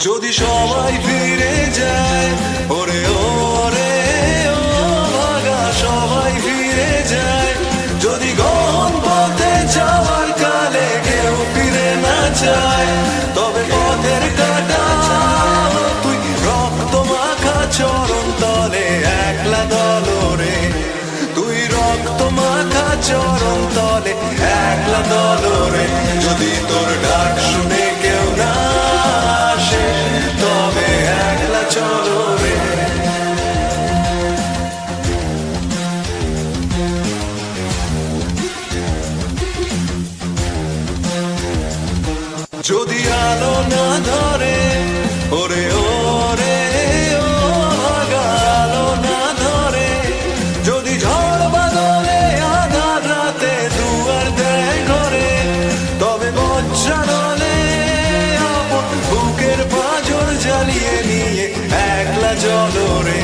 যদি সবাই ফিরে যায়, ওরে ওরে ও ভাগা সবাই ফিরে যায়, যদি গহন পথে যাওয়ার কালে কেউ ফিরে না যায়, তবে পথের কাটা তুই রক্ত মাখা চরণ তলে একলা দলরে, তুই রক্ত মাখা চরণ তলে একলা দলরে, যদি তোর ডাক শুনে কেউ না আসে, তবে একলা চলো রে। যদি আলো না ধরে, ওরে ওরে ও ভাগা আলো না ধরে, যদি ঝড় বাদলে আধার রাতে দুয়ার দেয় ঘরে, তবে বজ্রানলে আপন বুকের পাঁজর জ্বালিয়ে নিয়ে একলা চলো রে,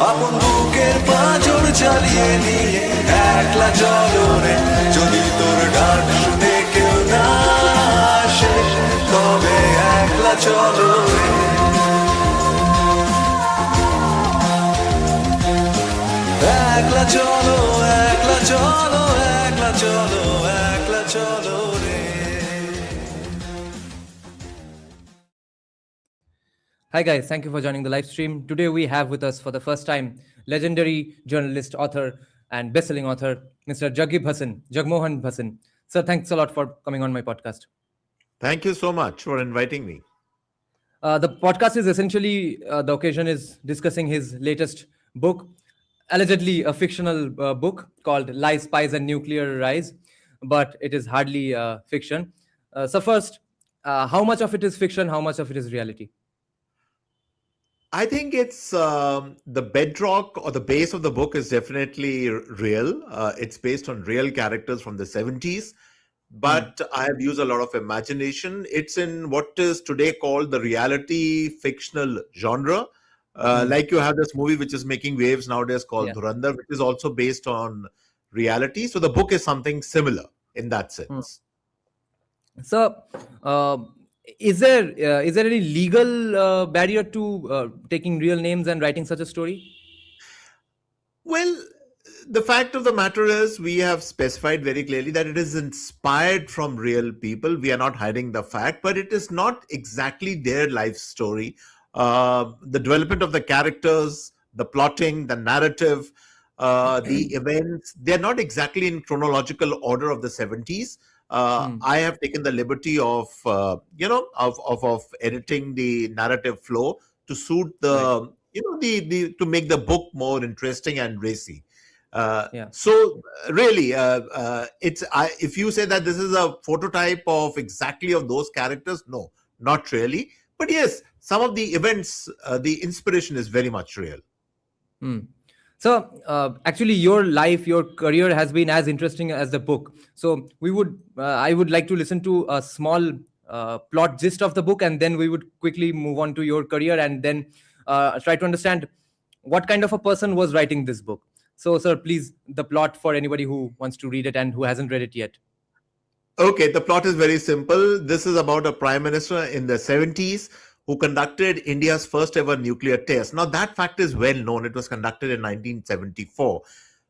আপন বুকের পাঁজর জ্বালিয়ে নিয়ে একলা চলো রে, যদি তোর ডাক শুনে কেউ না আসে, তবে একলা চলো রে। একলা চলো, একলা চলো, একলা চলো, একলা চলো রে। Hi guys, thank you for joining the live stream. Today we have with us for the first time legendary journalist, author and best-selling author, Mr. Juggi Bhasin, Jagmohan Bhasin. Sir, thanks a lot for coming on my podcast. Thank you so much for inviting me. The podcast is essentially, the occasion is discussing his latest book, allegedly a fictional book called Lies, Spies and Nuclear Rise, but it is hardly fiction. So first, how much of it is fiction, how much of it is reality? I think it's the bedrock or the base of the book is definitely real. It's based on real characters from the 70s, but I have used a lot of imagination. It's in what is today called the reality fictional genre. Like you have this movie which is making waves nowadays called Dhurandhar, which is also based on reality. So the book is something similar in that sense. So, is there any legal barrier to taking real names and writing such a story? Well, the fact of the matter is we have specified very clearly that it is inspired from real people. We are not hiding the fact, but it is not exactly their life story. The development of the characters, the plotting, the narrative, the events, they're not exactly in chronological order of the 70s. I have taken the liberty of editing the narrative flow to suit the to make the book more interesting and racy. So really, if you say that this is a phototype of exactly of those characters, no, not really. But yes, some of the events, the inspiration is very much real. So actually your life, your career has been as interesting as the book. So I would like to listen to a small plot gist of the book, and then we would quickly move on to your career and then try to understand what kind of a person was writing this book. So sir, please, the plot for anybody who wants to read it and who hasn't read it yet. Okay, the plot is very simple. This is about a prime minister in the 70s who conducted India's first ever nuclear test. Now, that fact is well known. It was conducted in 1974.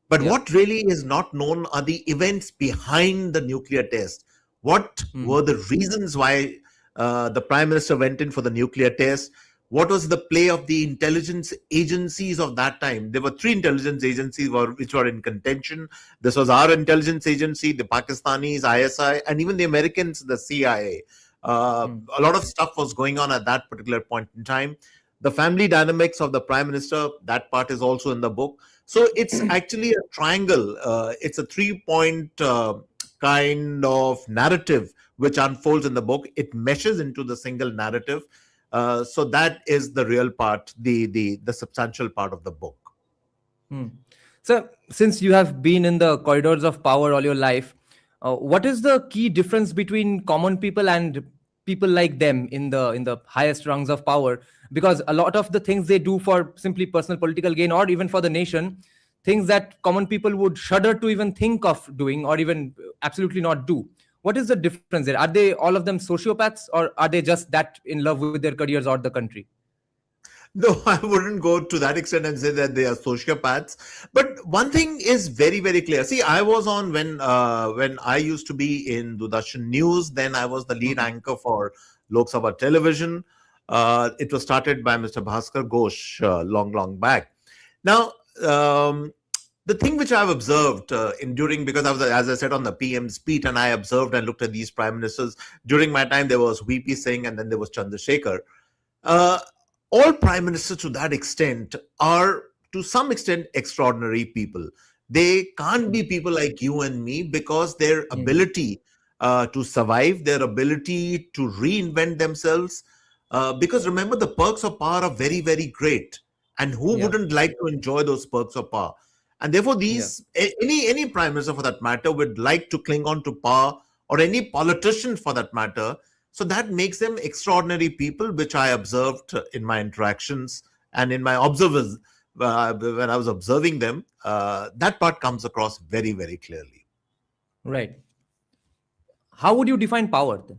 But what really is not known are the events behind the nuclear test. What were the reasons why the prime minister went in for the nuclear test? What was the play of the intelligence agencies of that time? There were 3 intelligence agencies which were in contention. This was our intelligence agency, the Pakistanis, ISI, and even the Americans, the CIA. A lot of stuff was going on at that particular point in time. The family dynamics of the prime minister, that part is also in the book. So it's actually a triangle. It's a 3-point kind of narrative which unfolds in the book. It meshes into the single narrative. So that is the real part, the substantial part of the book. So since you have been in the corridors of power all your life, what is the key difference between common people and people like them in the highest rungs of power? Because a lot of the things they do for simply personal political gain or even for the nation, things that common people would shudder to even think of doing or even absolutely not do. What is the difference there? Are they all of them sociopaths, or are they just that in love with their careers or the country? No, I wouldn't go to that extent and say that they are sociopaths. But one thing is very, very clear. See, I was on when I used to be in Doordarshan News. Then I was the lead anchor for Lok Sabha Television. It was started by Mr. Bhaskar Ghosh long back. Now, the thing which I've observed during, because I was, as I said, on the PM's beat, and I observed and looked at these prime ministers during my time. There was VP Singh, and then there was Chandrasekhar. All prime ministers to that extent are to some extent extraordinary people. They can't be people like you and me, because their ability to survive, their ability to reinvent themselves, because remember, the perks of power are very, very great, and who wouldn't like to enjoy those perks of power? And therefore these any prime minister for that matter would like to cling on to power, or any politician for that matter. So that makes them extraordinary people, which I observed in my interactions and in my observers when I was observing them. That part comes across very, very clearly. Right. How would you define power then?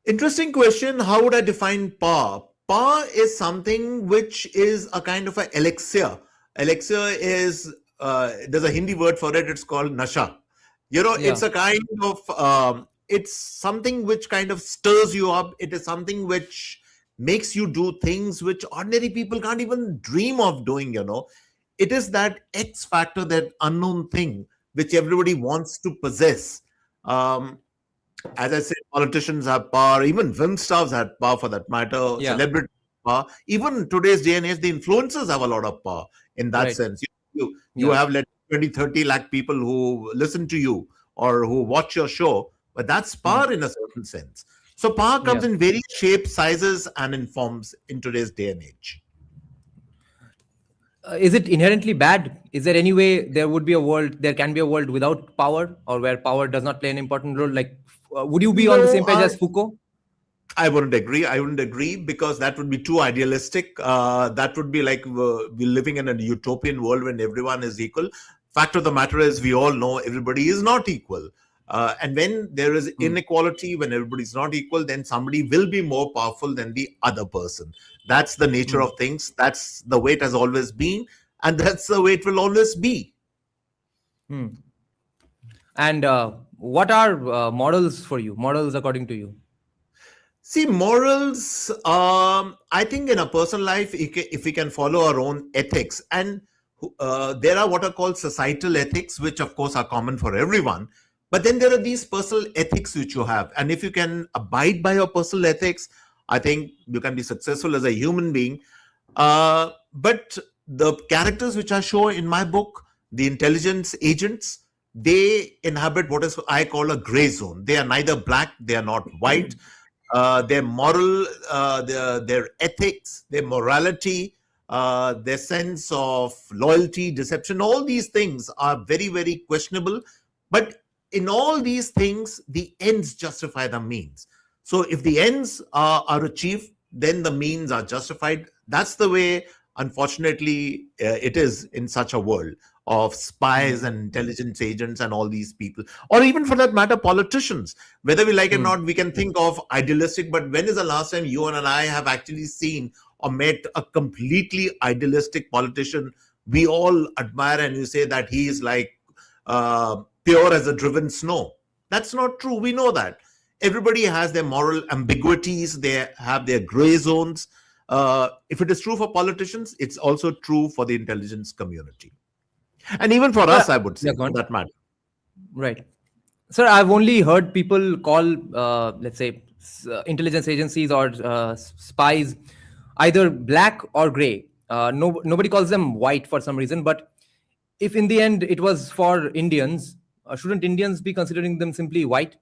Interesting question. How would I define power? Power is something which is a kind of an elixir. Elixir is, there's a Hindi word for it. It's called nasha. It's a kind of, it's something which kind of stirs you up. It is something which makes you do things which ordinary people can't even dream of doing. It is that X factor, that unknown thing which everybody wants to possess. As I said, politicians have power, even film stars have power for that matter, celebrity power. Even today's day and age, the influencers have a lot of power in that sense. You have 20-30 lakh people who listen to you or who watch your show, but that's power in a certain sense. So power comes in various shapes, sizes, and in forms in today's day and age. Is it inherently bad? Is there any way there can be a world without power, or where power does not play an important role? Like, would you be on the same page as Foucault? I wouldn't agree, because that would be too idealistic. That would be like we're living in a utopian world when everyone is equal. Fact of the matter is, we all know everybody is not equal. And when there is inequality, when everybody's not equal, then somebody will be more powerful than the other person. That's the nature of things. That's the way it has always been. And that's the way it will always be. And what are morals for you? Morals according to you? See, morals, I think in a personal life, if we can follow our own ethics, and there are what are called societal ethics, which of course are common for everyone. But then there are these personal ethics which you have. And if you can abide by your personal ethics, I think you can be successful as a human being. But the characters which I show in my book, the intelligence agents, they inhabit what is I call a gray zone. They are neither black, they are not white. Their moral, their ethics, their morality, their sense of loyalty, deception, all these things are very, very questionable. But in all these things, the ends justify the means. So if the ends are achieved, then the means are justified. That's the way, unfortunately, it is in such a world of spies and intelligence agents and all these people, or even for that matter, politicians. Whether we like it or not, we can think of idealistic, but when is the last time you and I have actually seen or met a completely idealistic politician we all admire and you say that he is like pure as a driven snow? That's not true. We know that. Everybody has their moral ambiguities. They have their gray zones. If it is true for politicians, it's also true for the intelligence community. And even for us, I would say, for that matter. Right. Sir, I've only heard people call, let's say, intelligence agencies or spies either black or gray. Nobody calls them white for some reason. But if in the end it was for Indians, shouldn't Indians be considering them simply white?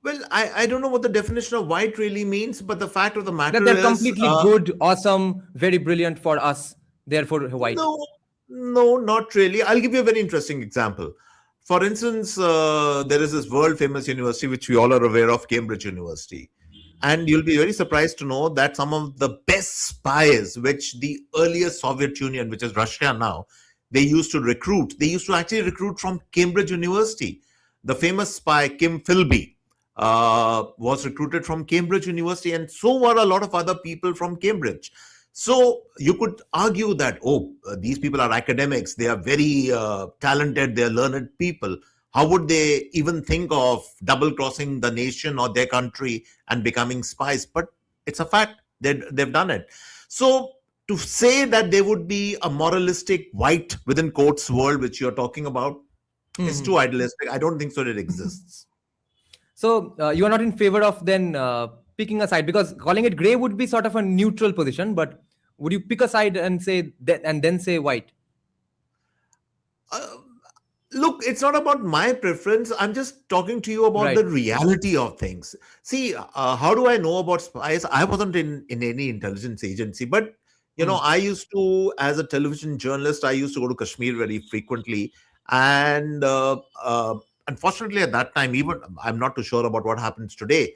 Well, I don't know what the definition of white really means, but the fact of the matter that they're is... completely good, awesome, very brilliant for us, therefore white. No, not really. I'll give you a very interesting example. For instance, there is this world-famous university, which we all are aware of, Cambridge University. And you'll be very surprised to know that some of the best spies, which the earliest Soviet Union, which is Russia now, They used to recruit. They used to actually recruit from Cambridge University. The famous spy Kim Philby was recruited from Cambridge University, and so were a lot of other people from Cambridge. So you could argue that, these people are academics, they are very talented, they are learned people. How would they even think of double-crossing the nation or their country and becoming spies? But it's a fact, they've done it. So to say that there would be a moralistic white within quotes world, which you're talking about, is too idealistic. I don't think so it exists. So you are not in favor of then picking a side, because calling it grey would be sort of a neutral position, but would you pick a side and say that, and then say white? Look, it's not about my preference. I'm just talking to you about the reality of things. See, how do I know about spies? I wasn't in any intelligence agency, but I used to, as a television journalist, I used to go to Kashmir very frequently. And unfortunately, at that time, even I'm not too sure about what happens today,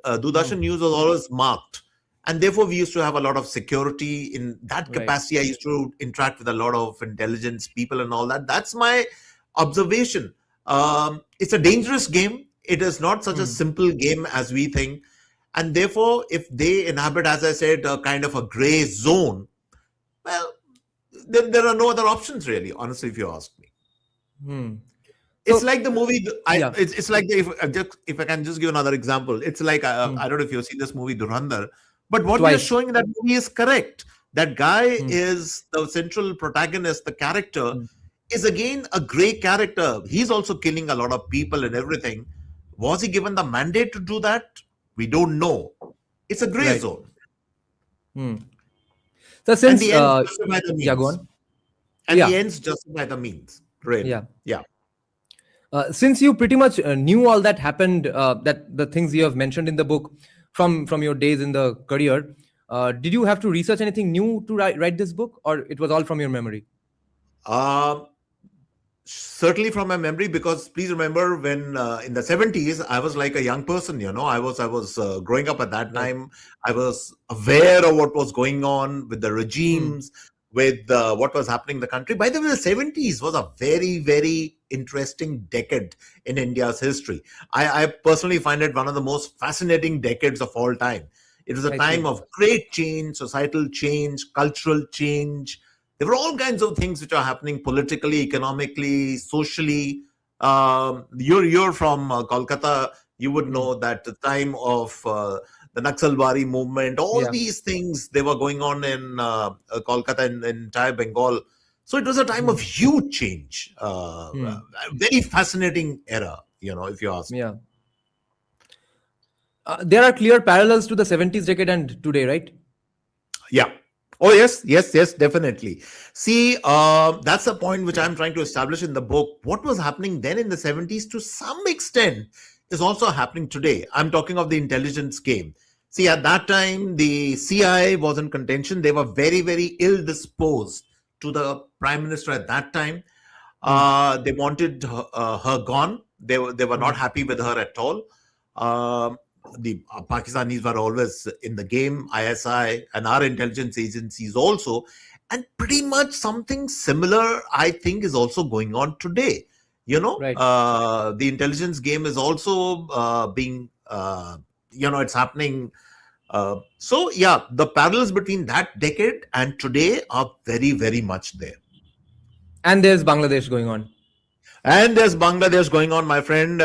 Doordarshan News was always marked. And therefore, we used to have a lot of security. In that capacity, I used to interact with a lot of intelligence people and all that. That's my observation. It's a dangerous game. It is not such a simple game as we think. And therefore, if they inhabit, as I said, a kind of a gray zone, well, then there are no other options, really, honestly, if you ask me. It's like the movie. It's like if I can just give another example. It's like I don't know if you've seen this movie Dhurandhar, but what we are showing in that movie is correct. That guy is the central protagonist. The character is again a grey character. He's also killing a lot of people and everything. Was he given the mandate to do that? We don't know. It's a grey zone. So since the ends justify the means. go on. And the ends justify the means. Really. Yeah. Since you pretty much knew all that happened, that the things you have mentioned in the book from your days in the career, did you have to research anything new to write this book, or it was all from your memory? Certainly from my memory, because please remember when in the 70s, I was like a young person, I was growing up at that time. I was aware of what was going on with the regimes, with what was happening in the country. By the way, the 70s was a very, very interesting decade in India's history. I personally find it one of the most fascinating decades of all time. It was a time of great change, societal change, cultural change. There were all kinds of things which are happening politically, economically, socially. You're from Kolkata. You would know that the time of the Naxalbari movement, all these things, they were going on in Kolkata and entire Bengal. So it was a time of huge change. Very fascinating era, if you ask me. There are clear parallels to the 70s decade and today, right? Yeah. Oh, yes, definitely. See, that's the point which I'm trying to establish in the book. What was happening then in the 70s to some extent is also happening today. I'm talking of the intelligence game. See, at that time, the CIA was in contention. They were very, very ill-disposed to the Prime Minister at that time. They wanted her gone. They were not happy with her at all. The Pakistanis were always in the game, ISI and our intelligence agencies also. And pretty much something similar, I think, is also going on today. The intelligence game is also being, it's happening. So, the parallels between that decade and today are very, very much there. And there's Bangladesh going on. My friend.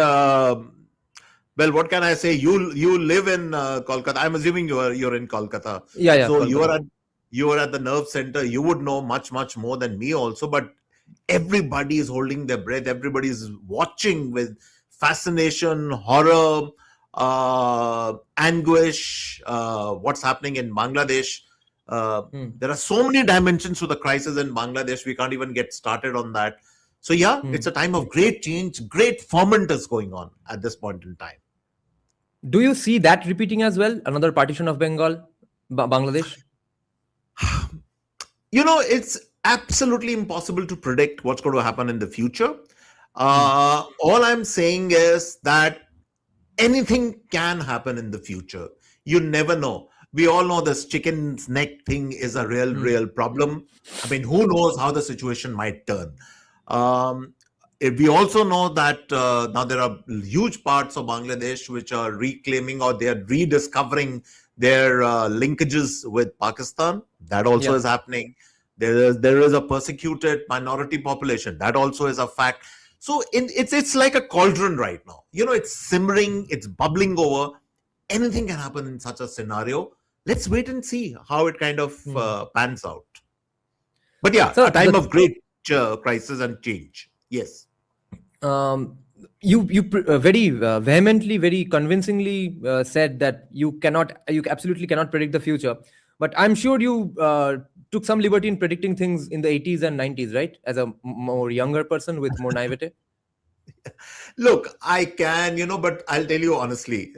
Well, what can I say? You live in Kolkata. I'm assuming you're in Kolkata. Yeah. So Kolkata. you are at the nerve center. You would know much more than me also. But everybody is holding their breath. Everybody is watching with fascination, horror, anguish. What's happening in Bangladesh? There are so many dimensions to the crisis in Bangladesh. We can't even get started on that. So it's a time of great change, great ferment is going on at this point in time. Do you see that repeating as well? Another partition of Bengal, Bangladesh? It's absolutely impossible to predict what's going to happen in the future. All I'm saying is that anything can happen in the future. You never know. We all know this chicken's neck thing is a real problem. I mean, who knows how the situation might turn. We also know that now there are huge parts of Bangladesh which are reclaiming or they are rediscovering their linkages with Pakistan. That also is happening. There is a persecuted minority population. That also is a fact. So it's like a cauldron right now. It's simmering, it's bubbling over. Anything can happen in such a scenario. Let's wait and see how it kind of pans out. But yeah, So a time of great crisis and change. Yes. You very vehemently, very convincingly said that you absolutely cannot predict the future. But I'm sure you took some liberty in predicting things in the 80s and 90s, right? As a more younger person with more naivete. Look, I can, but I'll tell you honestly,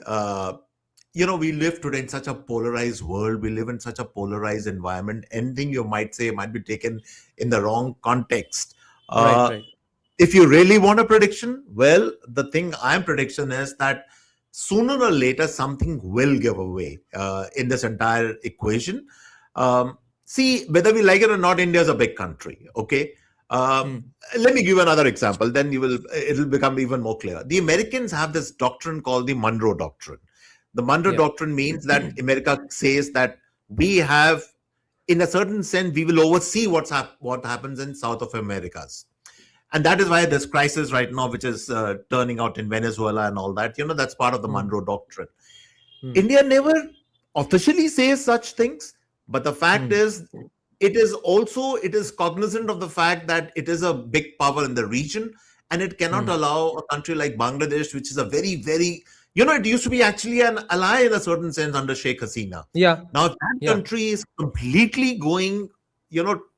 we live today in such a polarized world. We live in such a polarized environment. Anything you might say might be taken in the wrong context. Right. If you really want a prediction, well, the thing I'm prediction is that sooner or later something will give away in this entire equation. See, whether we like it or not, India is a big country. Okay. Let me give another example. Then it'll become even more clear. The Americans have this doctrine called the Monroe Doctrine. The Monroe Doctrine means that America says that we have, in a certain sense, we will oversee what happens in South of Americas. And that is why this crisis right now, which is turning out in Venezuela and all that, that's part of the Monroe Doctrine. India never officially says such things, but the fact is, it is cognizant of the fact that it is a big power in the region, and it cannot allow a country like Bangladesh, which is a very, very, it used to be actually an ally in a certain sense under Sheikh Hasina. Yeah. Now, if that country is completely going,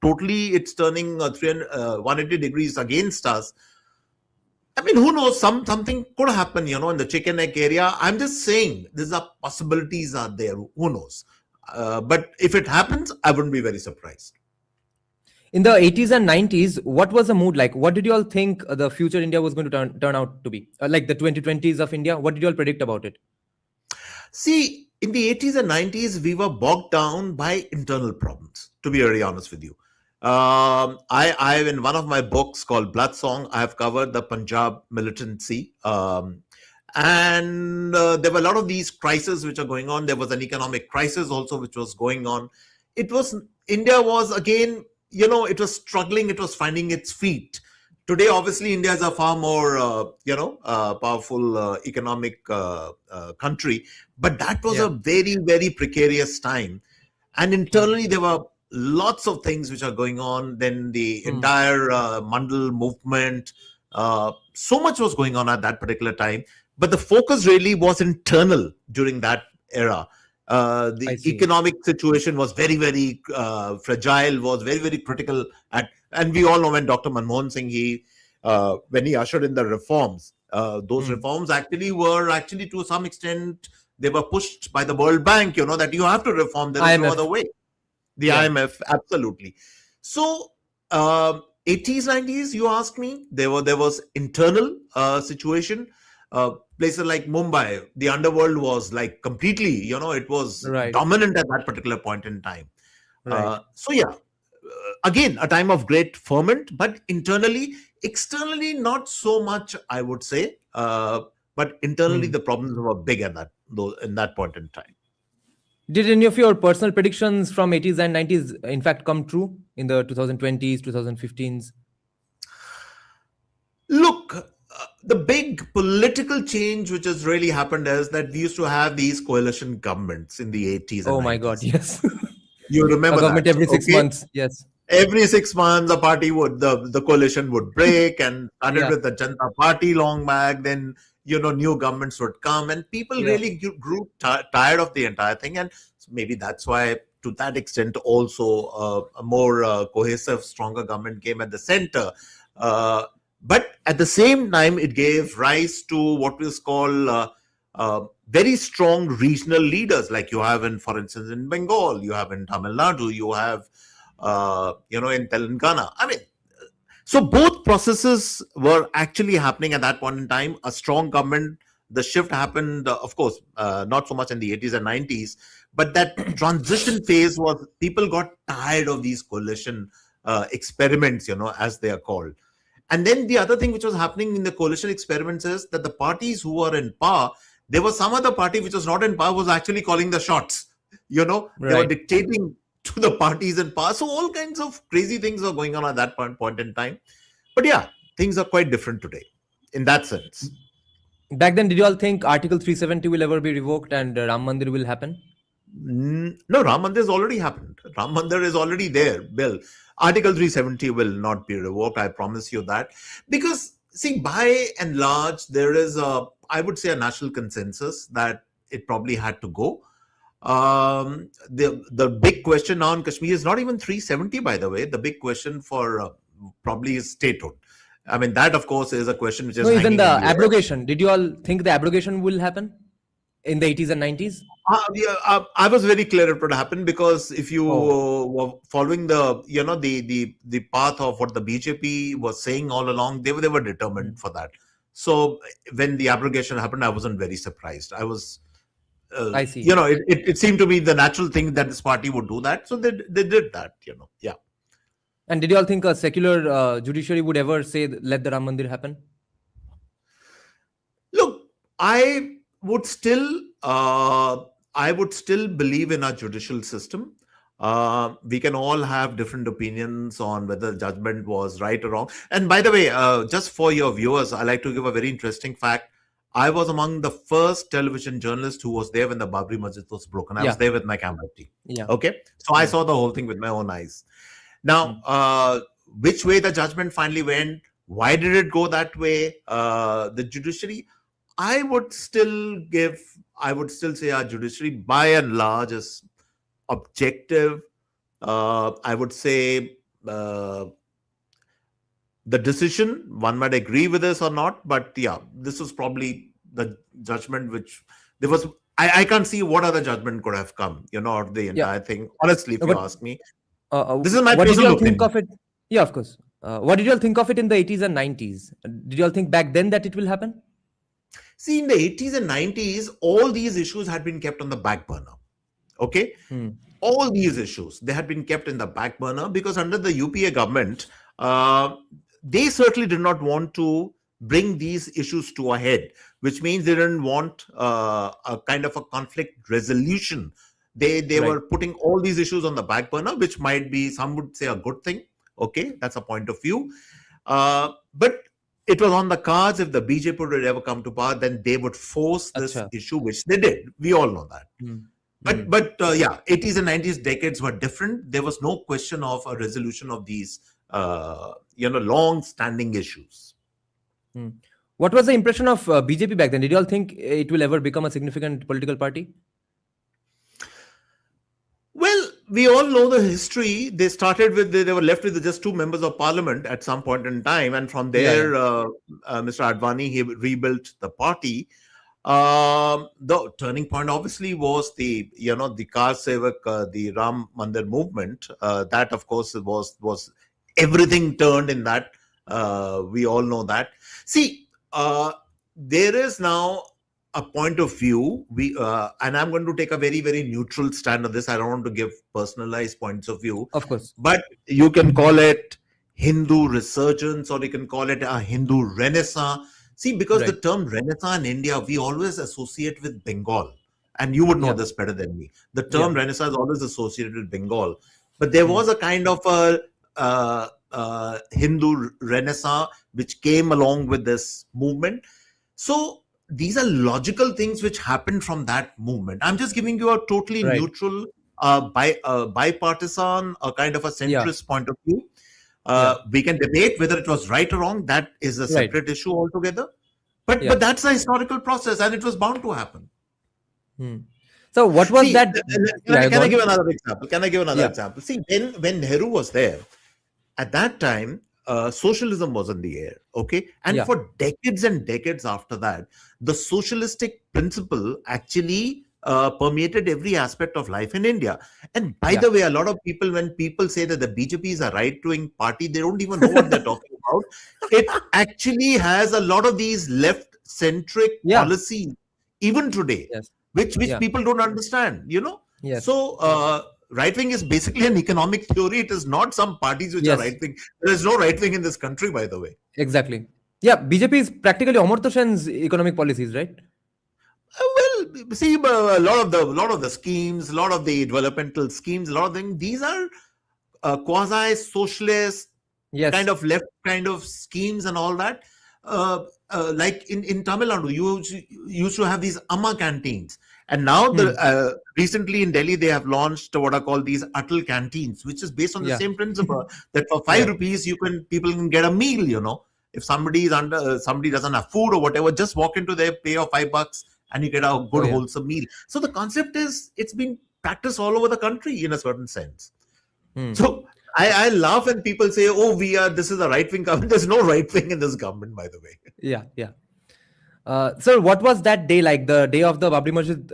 totally it's turning 180 degrees against us. I mean, who knows? Something could happen, in the chicken neck area. I'm just saying, these are possibilities are there. Who knows? But if it happens, I wouldn't be very surprised. In the 80s and 90s, what was the mood like? What did you all think the future India was going to turn out to be? Like the 2020s of India, what did you all predict about it? See, in the 80s and 90s, we were bogged down by internal problems, to be very honest with you. I in one of my books called Blood Song, I have covered the Punjab militancy. And there were a lot of these crises which are going on. There was an economic crisis also which was going on. India was again, it was struggling. It was finding its feet. Today, obviously, India is a far more, powerful economic country. But that was a very, very precarious time. And internally, there were lots of things which are going on. Then the entire Mandal movement, so much was going on at that particular time. But the focus really was internal during that era. The economic situation was very, very fragile, was very, very critical. And we all know when Dr. Manmohan Singh, when he ushered in the reforms, those reforms were to some extent, they were pushed by the World Bank, that you have to reform. There is no other way. The IMF, absolutely. So, 80s, 90s, you ask me, there was internal situation. Places like Mumbai, the underworld was like completely, it was dominant at that particular point in time. Again, a time of great ferment, but internally, externally, not so much, I would say. But internally, the problems were big in that point in time. Did any of your personal predictions from 80s and 90s, in fact, come true in the 2020s, 2015s? Look, the big political change which has really happened is that we used to have these coalition governments in the 80s and 90s. My God, yes. You remember a government that? Every 6 months, yes. Every 6 months, the party the coalition would break and started with the Janata Party long back. Then, new governments would come and people really grew tired of the entire thing. And maybe that's why, to that extent, also a more cohesive, stronger government came at the center. But at the same time, it gave rise to what is called very strong regional leaders, like you have for instance, in Bengal, you have in Tamil Nadu, you have, in Telangana. I mean, so both processes were actually happening at that point in time. A strong government the shift happened, of course, not so much in the 80s and 90s, but that transition phase was people got tired of these coalition experiments, as they are called. And then the other thing which was happening in the coalition experiments is that the parties who are in power, there was some other party which was not in power was actually calling the shots. They were dictating to the parties in power. So all kinds of crazy things were going on at that point in time. But yeah, things are quite different today in that sense. Back then, did you all think Article 370 will ever be revoked and Ram Mandir will happen? No, Ram Mandir has already happened. Ram Mandir is already there, Bill. Article 370 will not be revoked. I promise you that. Because, see, by and large, there is I would say a national consensus that it probably had to go. The big question now in Kashmir is not even 370, by the way. The big question for probably is statehood. I mean, that, of course, is a question which is even the abrogation. Did you all think the abrogation will happen in the 80s and 90s? I was very clear it would happen, because if you were following the path of what the BJP was saying all along, they were determined for that. So when the abrogation happened, I wasn't very surprised. I was, I see. It seemed to be the natural thing that this party would do that. So they did that, yeah. And did you all think a secular judiciary would ever say, let the Ram Mandir happen? Look, I would still believe in our judicial system. We can all have different opinions on whether the judgment was right or wrong. And by the way, just for your viewers, I like to give a very interesting fact. I was among the first television journalists who was there when the Babri Masjid was broken. I was there with my camera team. Yeah. Okay. So I saw the whole thing with my own eyes. Now, which way the judgment finally went, why did it go that way? The judiciary, I would still say our judiciary by and large is objective. I would say the decision, one might agree with this or not, but yeah, this was probably the judgment which there was. I can't see what other judgment could have come, or the entire thing. Honestly, if you ask me. This is my what did you all opinion. think of it? Yeah, of course. What did you all think of it in the 80s and 90s? Did you all think back then that it will happen? See, in the 80s and 90s, all these issues had been kept on the back burner. Okay? All these issues, they had been kept in the back burner because under the UPA government, they certainly did not want to bring these issues to a head, which means they didn't want a kind of a conflict resolution. They were putting all these issues on the back burner, which might be, some would say, a good thing. Okay, that's a point of view. But it was on the cards. If the BJP would ever come to power, then they would force this issue, which they did. We all know that. But yeah, 80s and 90s decades were different. There was no question of a resolution of these, long-standing issues. What was the impression of BJP back then? Did you all think it will ever become a significant political party? Well, we all know the history. They started with, they were left with just 2 members of parliament at some point in time. And from there, Mr. Advani, he rebuilt the party. The turning point obviously was the Kaal Sevak, the Ram Mandir movement. That, of course, was everything turned in that. We all know that. See, there is now a point of view, and I'm going to take a very, very neutral stand on this. I don't want to give personalized points of view. Of course. But you can call it Hindu resurgence, or you can call it a Hindu renaissance. See, because the term renaissance in India, we always associate with Bengal. And you would know this better than me. The term renaissance is always associated with Bengal. But there was a kind of a Hindu renaissance which came along with this movement. So these are logical things which happened from that movement. I'm just giving you a totally neutral, bipartisan, a kind of a centrist point of view. We can debate whether it was right or wrong. That is a separate issue altogether. But that's a historical process, and it was bound to happen. So what was that? Can I give another example? See, when Nehru was there, at that time, socialism was in the air, okay? And for decades and decades after that, the socialistic principle actually permeated every aspect of life in India. And by the way, a lot of people, when people say that the BJP is a right-wing party, they don't even know what they're talking about. It actually has a lot of these left centric Yeah. policy even today, Yes. which Yeah. people don't understand, you know. Yes. So right wing is basically an economic theory. It is not some parties which are Yes. right wing. There is no right wing in this country, by the way. Exactly. Yeah. BJP is practically Amartya Sen's economic policies, right? Well, see, a lot of the schemes, a lot of the developmental schemes, a lot of things. These are quasi socialist Yes. kind of left kind of schemes and all that. Like in Tamil Nadu, you used to have these Amma canteens, and now recently in Delhi they have launched what are called these Atal canteens, which is based on the Yeah. same principle that for 5 Yeah. rupees people can get a meal. You know, if somebody doesn't have food or whatever, just walk into there, pay your $5, and you get a good Oh, yeah. wholesome meal. So the concept is it's been practiced all over the country in a certain sense. So I laugh when people say, "Oh, this is a right wing government." There's no right wing in this government, by the way. Yeah. Yeah. Sir, what was that day like, the day of the Babri Masjid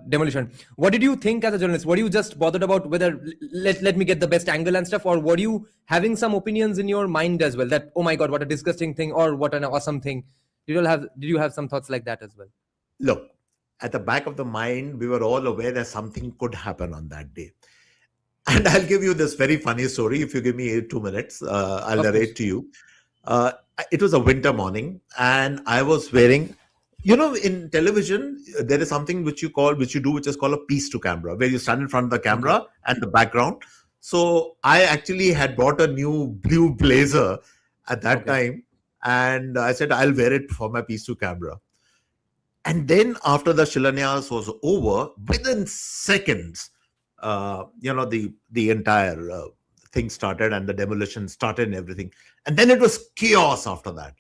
demolition? What did you think as a journalist? Were you just bothered about whether let me get the best angle and stuff, or were you having some opinions in your mind as well, that, oh my God, what a disgusting thing, or what an awesome thing? Did you have some thoughts like that as well? Look, at the back of the mind, we were all aware that something could happen on that day. And I'll give you this very funny story. If you give me 2 minutes, I'll Of narrate course. to you. It was a winter morning, and I was wearing, you know, in television, there is something which you do, which is called a piece to camera, where you stand in front of the camera and the background. So I actually had bought a new blue blazer at that time, and I said, I'll wear it for my piece to camera. And then after the Shilanyas was over, within seconds, the entire thing started, and the demolition started and everything. And then it was chaos after that.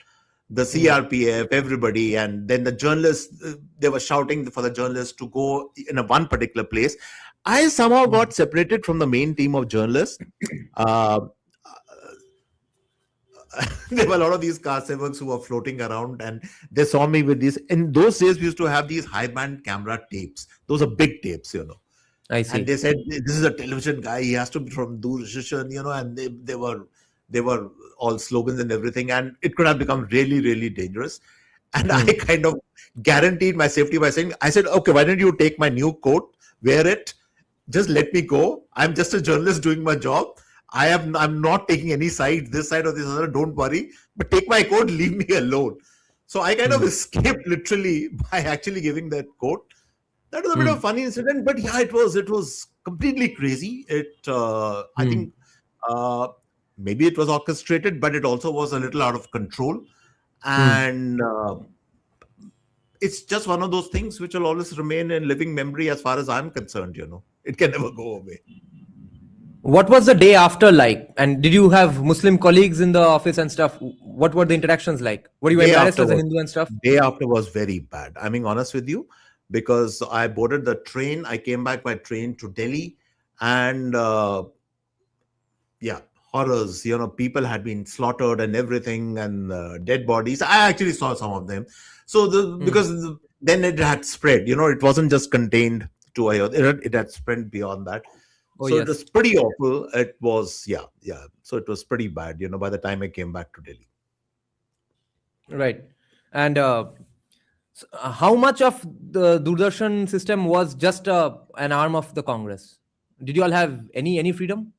The CRPF, everybody, and then the journalists, they were shouting for the journalists to go in one particular place. I somehow got separated from the main team of journalists. There were a lot of these car sevens who were floating around, and they saw me with these. In those days, we used to have these high band camera tapes. Those are big tapes, you know. I see. And they said, this is a television guy. He has to be from Doordarshan, you know. And they were all slogans and everything, and it could have become really, really dangerous. And I kind of guaranteed my safety by saying, I said, okay, why don't you take my new coat, wear it, just let me go. I'm just a journalist doing my job. I'm not taking any side, this side or this other, don't worry. But take my coat, leave me alone. So I kind of escaped literally by actually giving that coat. That was a bit of a funny incident, but yeah, it was completely crazy. I think maybe it was orchestrated, but it also was a little out of control. And it's just one of those things which will always remain in living memory as far as I'm concerned, you know. It can never go away. What was the day after like? And did you have Muslim colleagues in the office and stuff? What were the interactions like? Were you embarrassed as a Hindu and stuff? Day after was very bad. I'm being honest with you, because I boarded the train. I came back by train to Delhi, and horrors. You know, people had been slaughtered and everything, and dead bodies. I actually saw some of them. So then it had spread. You know, it wasn't just contained to it had spread beyond that. It was pretty awful. It was, so it was pretty bad, you know, by the time I came back to Delhi. Right. And how much of the Doordarshan system was just an arm of the Congress? Did you all have any freedom?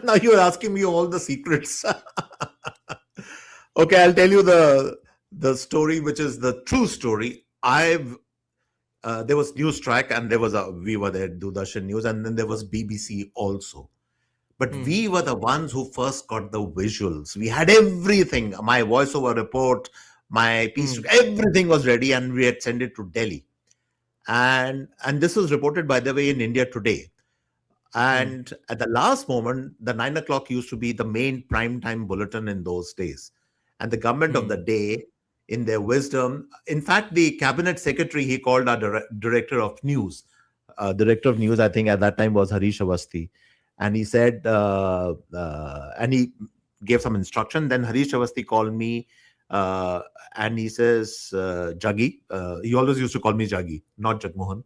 Now you're asking me all the secrets. Okay, I'll tell you the story, which is the true story. There was News Track, and we were there, Doordarshan News, and then there was BBC also. But we were the ones who first got the visuals. We had everything. My voiceover report, my piece, everything was ready, and we had sent it to Delhi. And this was reported, by the way, in India Today. And at the last moment, the 9 o'clock used to be the main prime time bulletin in those days. And the government of the day, in their wisdom, in fact, the cabinet secretary, he called our director of news. Director of news, I think at that time, was Harish Awasthi. And he said, and he gave some instruction. Then Harish Awasthi called me, and he says, Juggi, he always used to call me Juggi, not Jagmohan.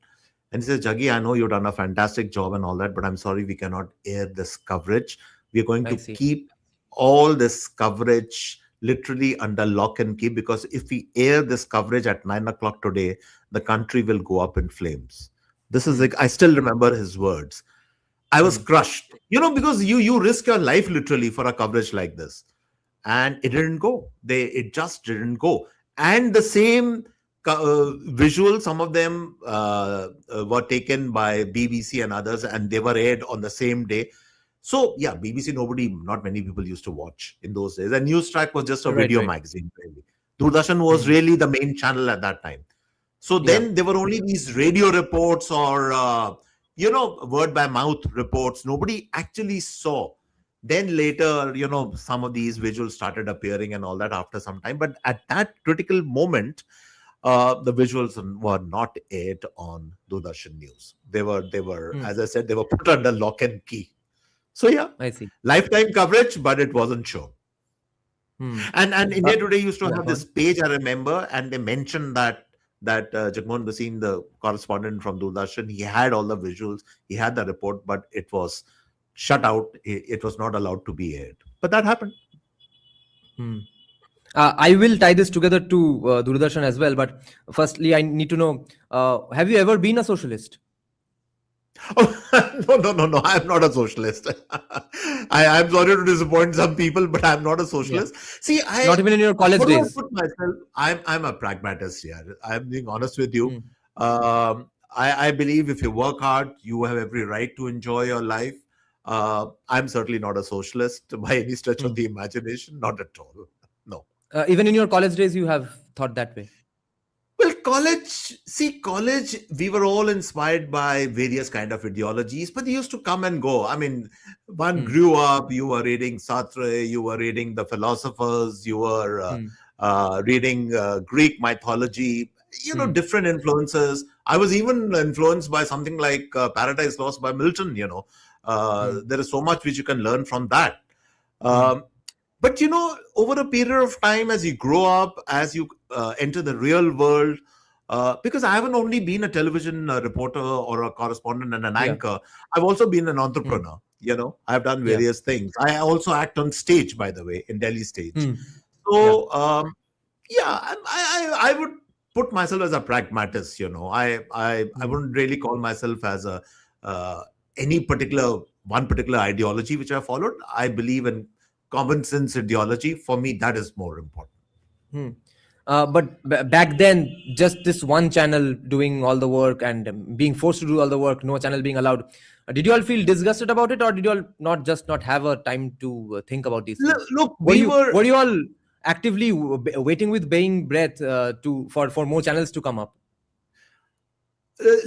And he says, Juggi, I know you've done a fantastic job and all that, but I'm sorry, we cannot air this coverage. We're going to keep all this coverage literally under lock and key, because if we air this coverage at 9 o'clock today, the country will go up in flames. This is like, I still remember his words. I was crushed, because you risk your life literally for a coverage like this, and it didn't go. It just didn't go. And the same visuals, some of them were taken by BBC and others, and they were aired on the same day. So yeah, BBC, not many people used to watch in those days. And News Track was just a video magazine, really. Doordarshan was really the main channel at that time. So then there were only these radio reports or word by mouth reports. Nobody actually saw. Then later, some of these visuals started appearing and all that after some time. But at that critical moment, the visuals were not aired on Doordarshan News. They were, as I said, they were put under lock and key. So yeah, I see. Lifetime coverage, but it wasn't shown. And India Today used to have this page, I remember, and they mentioned that Jagmohan Bhasin, the correspondent from Doordarshan, he had all the visuals, he had the report, but it was shut out. It was not allowed to be aired. But that happened. I will tie this together to Doordarshan as well. But firstly, I need to know, have you ever been a socialist? Oh, no. I'm not a socialist. I'm sorry to disappoint some people, but I'm not a socialist. Yeah. See, not even in your college days. I'm a pragmatist here. I'm being honest with you. I believe if you work hard, you have every right to enjoy your life. I'm certainly not a socialist by any stretch of the imagination. Not at all. No. Even in your college days, you have thought that way? Well, college, we were all inspired by various kind of ideologies, but they used to come and go. I mean, one grew up, you were reading Sartre, you were reading the philosophers, you were reading Greek mythology, different influences. I was even influenced by something like Paradise Lost by Milton, There is so much which you can learn from that. But, over a period of time, as you grow up, as you enter the real world, because I haven't only been a television reporter or a correspondent and an anchor, I've also been an entrepreneur. I've done various things. I also act on stage, by the way, in Delhi stage. So, I would put myself as a pragmatist. I wouldn't really call myself as any one particular ideology which I followed. I believe in common sense ideology. For me, that is more important. But back then, just this one channel doing all the work and being forced to do all the work, no channel being allowed. Did you all feel disgusted about it, or did you all not have a time to think about these things? Look, were you all actively waiting with bating breath for more channels to come up?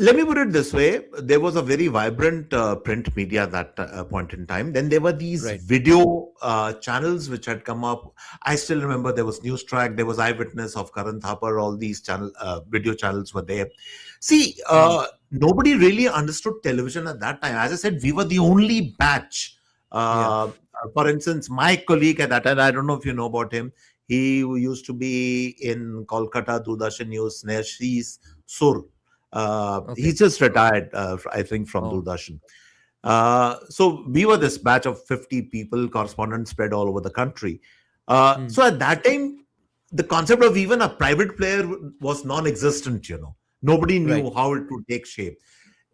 Let me put it this way. There was a very vibrant print media at that point in time. Then there were these video channels which had come up. I still remember there was News Track, there was Eyewitness of Karan Thapar, all these video channels were there. See, nobody really understood television at that time. As I said, we were the only batch. For instance, my colleague at that time, I don't know if you know about him, he used to be in Kolkata, Doordarshan News, Neshi's Sur. He's just retired, I think, from Doordarshan. So we were this batch of 50 people, correspondents spread all over the country. So at that time, the concept of even a private player was non-existent, Nobody knew how it would take shape.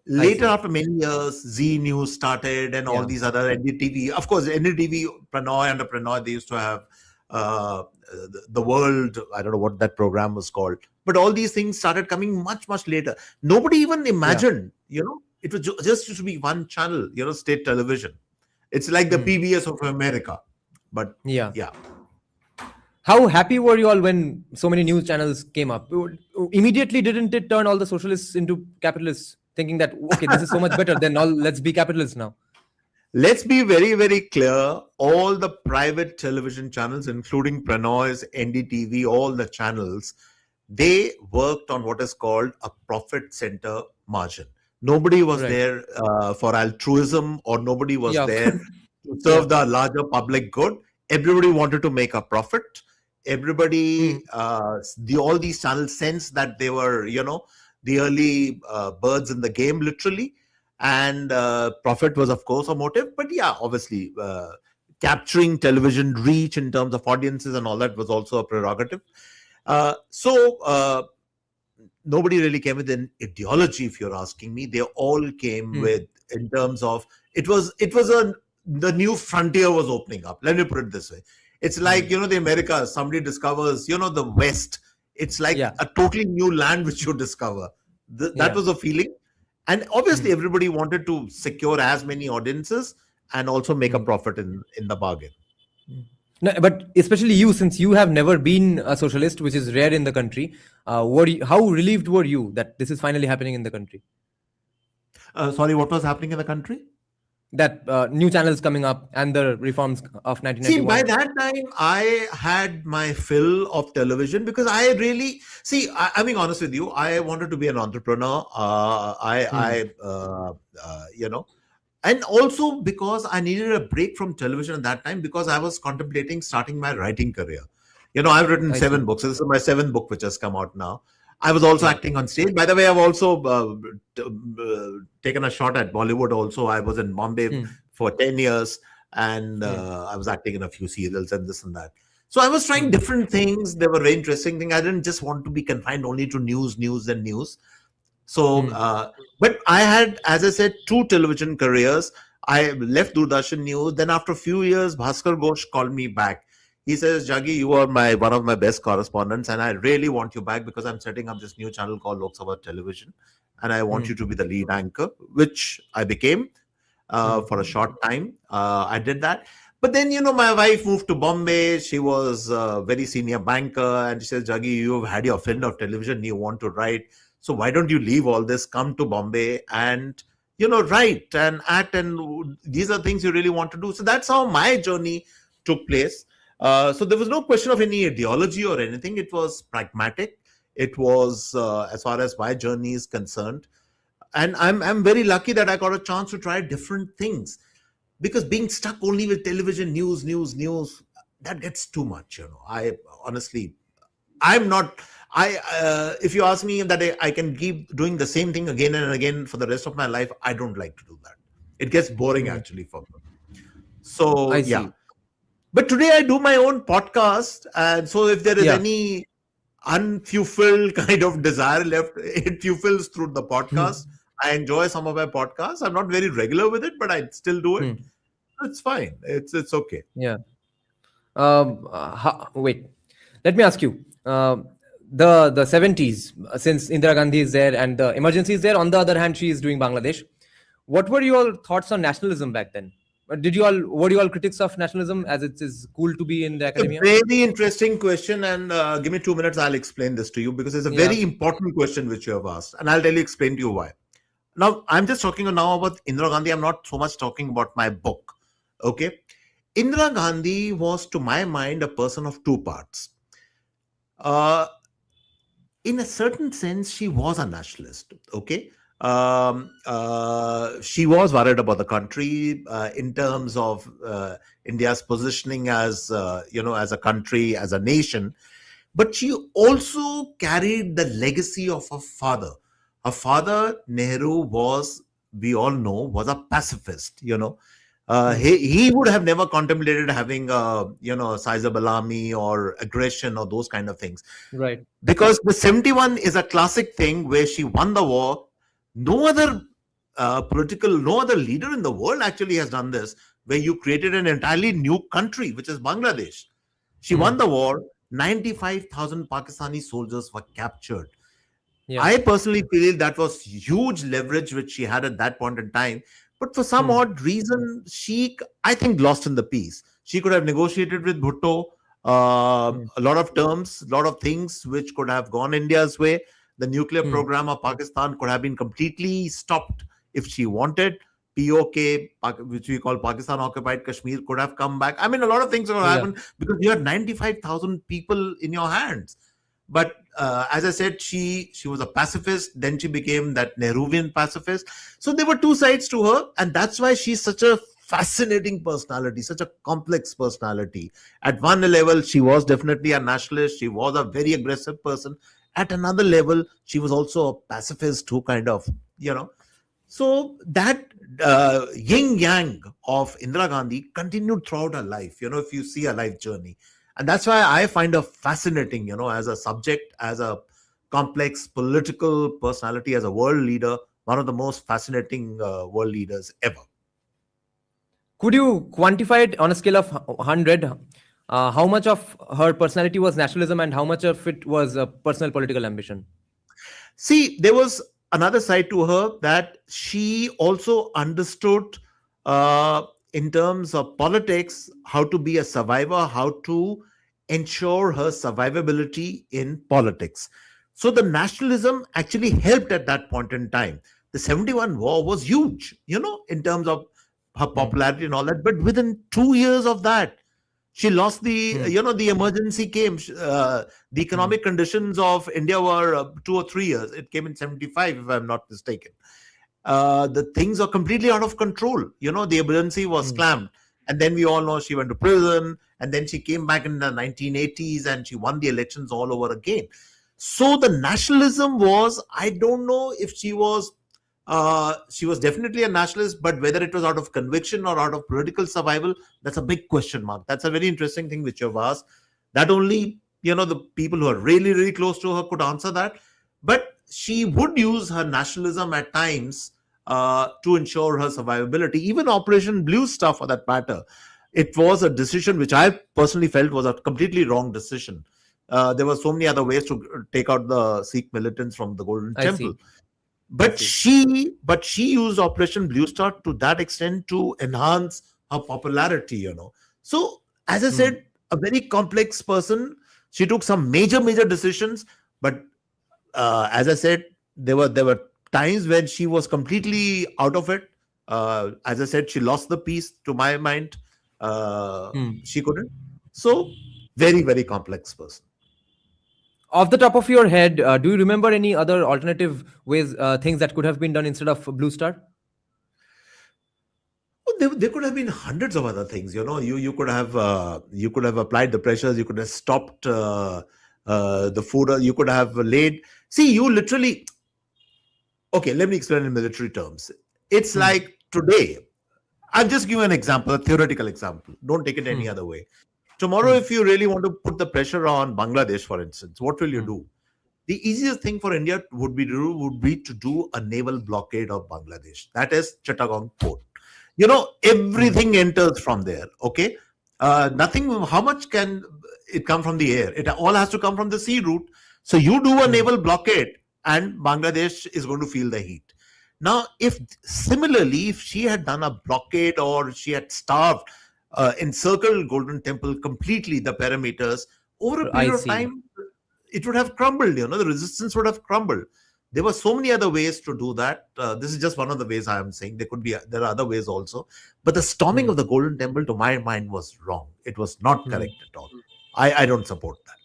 Later, after many years, Z News started and all these other NDTV. Of course, NDTV, under Pranoy, they used to have the World, I don't know what that program was called. But all these things started coming much, much later. Nobody even imagined, it was just used to be one channel, state television. It's like the PBS of America. But yeah. How happy were you all when so many news channels came up? Immediately, didn't it turn all the socialists into capitalists, thinking that, okay, this is so much better, then let's be capitalists now? Let's be very, very clear. All the private television channels, including Pranoy's, NDTV, all the channels, they worked on what is called a profit center margin. Nobody was there for altruism, or nobody was there to serve the larger public good. Everybody wanted to make a profit. Everybody, all these channels sensed that they were, the early birds in the game, literally. And profit was, of course, a motive. But yeah, obviously, capturing television reach in terms of audiences and all that was also a prerogative. So nobody really came with an ideology, if you're asking me. They all came with, in terms of, the new frontier was opening up. Let me put it this way. It's like, the Americas, somebody discovers, the West. It's like a totally new land which you discover. That was a feeling. And obviously everybody wanted to secure as many audiences and also make a profit in the bargain. No, but especially you, since you have never been a socialist, which is rare in the country, how relieved were you that this is finally happening in the country? Sorry, what was happening in the country? That new channels coming up and the reforms of 1991. See, by that time, I had my fill of television because I really, I'm being honest with you, I wanted to be an entrepreneur. And also because I needed a break from television at that time, because I was contemplating starting my writing career. I've written 7 books. This is my 7th book, which has come out now. I was also acting on stage. By the way, I've also taken a shot at Bollywood also. I was in Bombay for 10 years and I was acting in a few serials and this and that. So I was trying different things. They were very interesting things. I didn't just want to be confined only to news. So, but I had, as I said, 2 television careers. I left Doordarshan News. Then after a few years, Bhaskar Ghosh called me back. He says, Juggi, you are one of my best correspondents, and I really want you back because I'm setting up this new channel called Lok Sabha Television, and I want you to be the lead anchor, which I became for a short time. I did that. But then, my wife moved to Bombay. She was a very senior banker, and she says, Juggi, you've had your fill of television. You want to write. So why don't you leave all this, come to Bombay and, write and act, and these are things you really want to do. So that's how my journey took place. So there was no question of any ideology or anything. It was pragmatic. It was as far as my journey is concerned. And I'm very lucky that I got a chance to try different things, because being stuck only with television news, that gets too much. I honestly, I'm not. If you ask me that I can keep doing the same thing again and again for the rest of my life, I don't like to do that. It gets boring actually for me. So yeah. But today I do my own podcast, and so if there is any unfulfilled kind of desire left, it fulfills through the podcast. I enjoy some of my podcasts. I'm not very regular with it, but I still do it. It's fine. It's okay. Yeah. Wait, let me ask you. The 70s, since Indira Gandhi is there and the emergency is there. On the other hand, she is doing Bangladesh. What were your thoughts on nationalism back then? Were you all critics of nationalism, as it is cool to be in the academia? A very interesting question, and give me 2 minutes. I'll explain this to you, because it's a very important question which you have asked, and I'll explain to you why. Now, I'm just talking now about Indira Gandhi. I'm not so much talking about my book. Okay, Indira Gandhi was, to my mind, a person of 2 parts. In a certain sense, she was a nationalist. Okay. She was worried about the country in terms of India's positioning as as a country, as a nation, but she also carried the legacy of her father. Her father, Nehru, was, we all know, was a pacifist. He would have never contemplated having a sizable army or aggression or those kind of things, right? Because the 71 is a classic thing where she won the war. No other no other leader in the world actually has done this, where you created an entirely new country, which is Bangladesh. She won the war. 95,000 Pakistani soldiers were captured. I personally feel that was huge leverage which she had at that point in time. But for some odd reason, she, I think, lost in the peace. She could have negotiated with Bhutto a lot of terms, a lot of things which could have gone India's way. The nuclear program of Pakistan could have been completely stopped if she wanted. POK, which we call Pakistan Occupied Kashmir, could have come back. I mean, a lot of things could have happened because you had 95,000 people in your hands. But as I said, she was a pacifist. Then she became that Nehruvian pacifist. So there were 2 sides to her. And that's why she's such a fascinating personality, such a complex personality. At one level, she was definitely a nationalist. She was a very aggressive person. At another level, she was also a pacifist who kind of, So that yin yang of Indira Gandhi continued throughout her life, if you see her life journey. And that's why I find her fascinating, as a subject, as a complex political personality, as a world leader, one of the most fascinating world leaders ever. Could you quantify it on a scale of 100? How much of her personality was nationalism and how much of it was personal political ambition? See, there was another side to her that she also understood in terms of politics how to be a survivor, how to ensure her survivability in politics. So the nationalism actually helped at that point in time. The 71 war was huge, in terms of her popularity and all that. But within 2 years of that, she lost the emergency came. The economic conditions of India were 2 or 3 years. It came in 75, if I'm not mistaken. The things are completely out of control. The emergency was slammed. And then we all know she went to prison. And then she came back in the 1980s and she won the elections all over again. So the nationalism was, I don't know if she was definitely a nationalist, but whether it was out of conviction or out of political survival, that's a big question mark. That's a very interesting thing which you've asked. That only, the people who are really, really close to her could answer that. But she would use her nationalism at times to ensure her survivability. Even Operation Blue Star, for that matter, it was a decision which I personally felt was a completely wrong decision. There were so many other ways to take out the Sikh militants from the Golden Temple. But she used Operation Blue Star to that extent to enhance her popularity, So, as I said, a very complex person. She took some major decisions, but as I said, there were times when she was completely out of it. As I said, she lost the peace. To my mind, she couldn't. So, very, very complex person. Off the top of your head, do you remember any other alternative ways, things that could have been done instead of Blue Star? There could have been hundreds of other things. You could have applied the pressures. You could have stopped the food. You could have laid. See, you literally. Okay, let me explain in military terms. It's like today. I'll just give you an example, a theoretical example. Don't take it any other way. Tomorrow, if you really want to put the pressure on Bangladesh, for instance, what will you do? The easiest thing for India would be to do a naval blockade of Bangladesh. That is Chittagong port. Everything enters from there. Okay, nothing. How much can it come from the air? It all has to come from the sea route. So you do a naval blockade, and Bangladesh is going to feel the heat. Now, if she had done a blockade or she had starved, encircled Golden Temple completely, the perimeters, over a period of time, it would have crumbled. The resistance would have crumbled. There were so many other ways to do that. This is just one of the ways I am saying. There are other ways also. But the storming of the Golden Temple, to my mind, was wrong. It was not correct at all. I don't support that.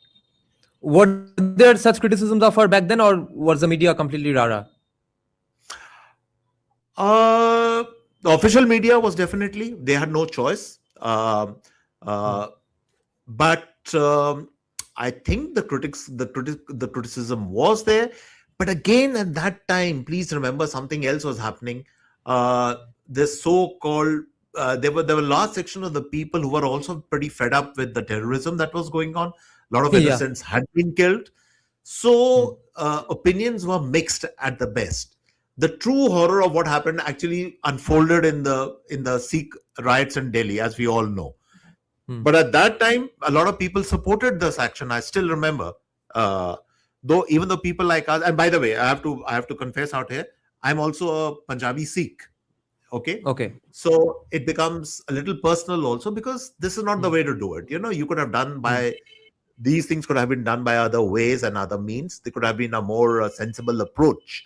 Were there such criticisms of her back then, or was the media completely rara? The official media was definitely, they had no choice. But I think the criticism was there. But again, at that time, please remember something else was happening. This so-called there were a large section of the people who were also pretty fed up with the terrorism that was going on. A lot of innocents had been killed. So opinions were mixed at the best. The true horror of what happened actually unfolded in the Sikh riots in Delhi, as we all know. But at that time, a lot of people supported this action. I still remember, even though people like us. And by the way, I have to confess out here, I'm also a Punjabi Sikh. Okay. So it becomes a little personal also, because this is not the way to do it. You could have done by these things could have been done by other ways and other means. There could have been a more sensible approach.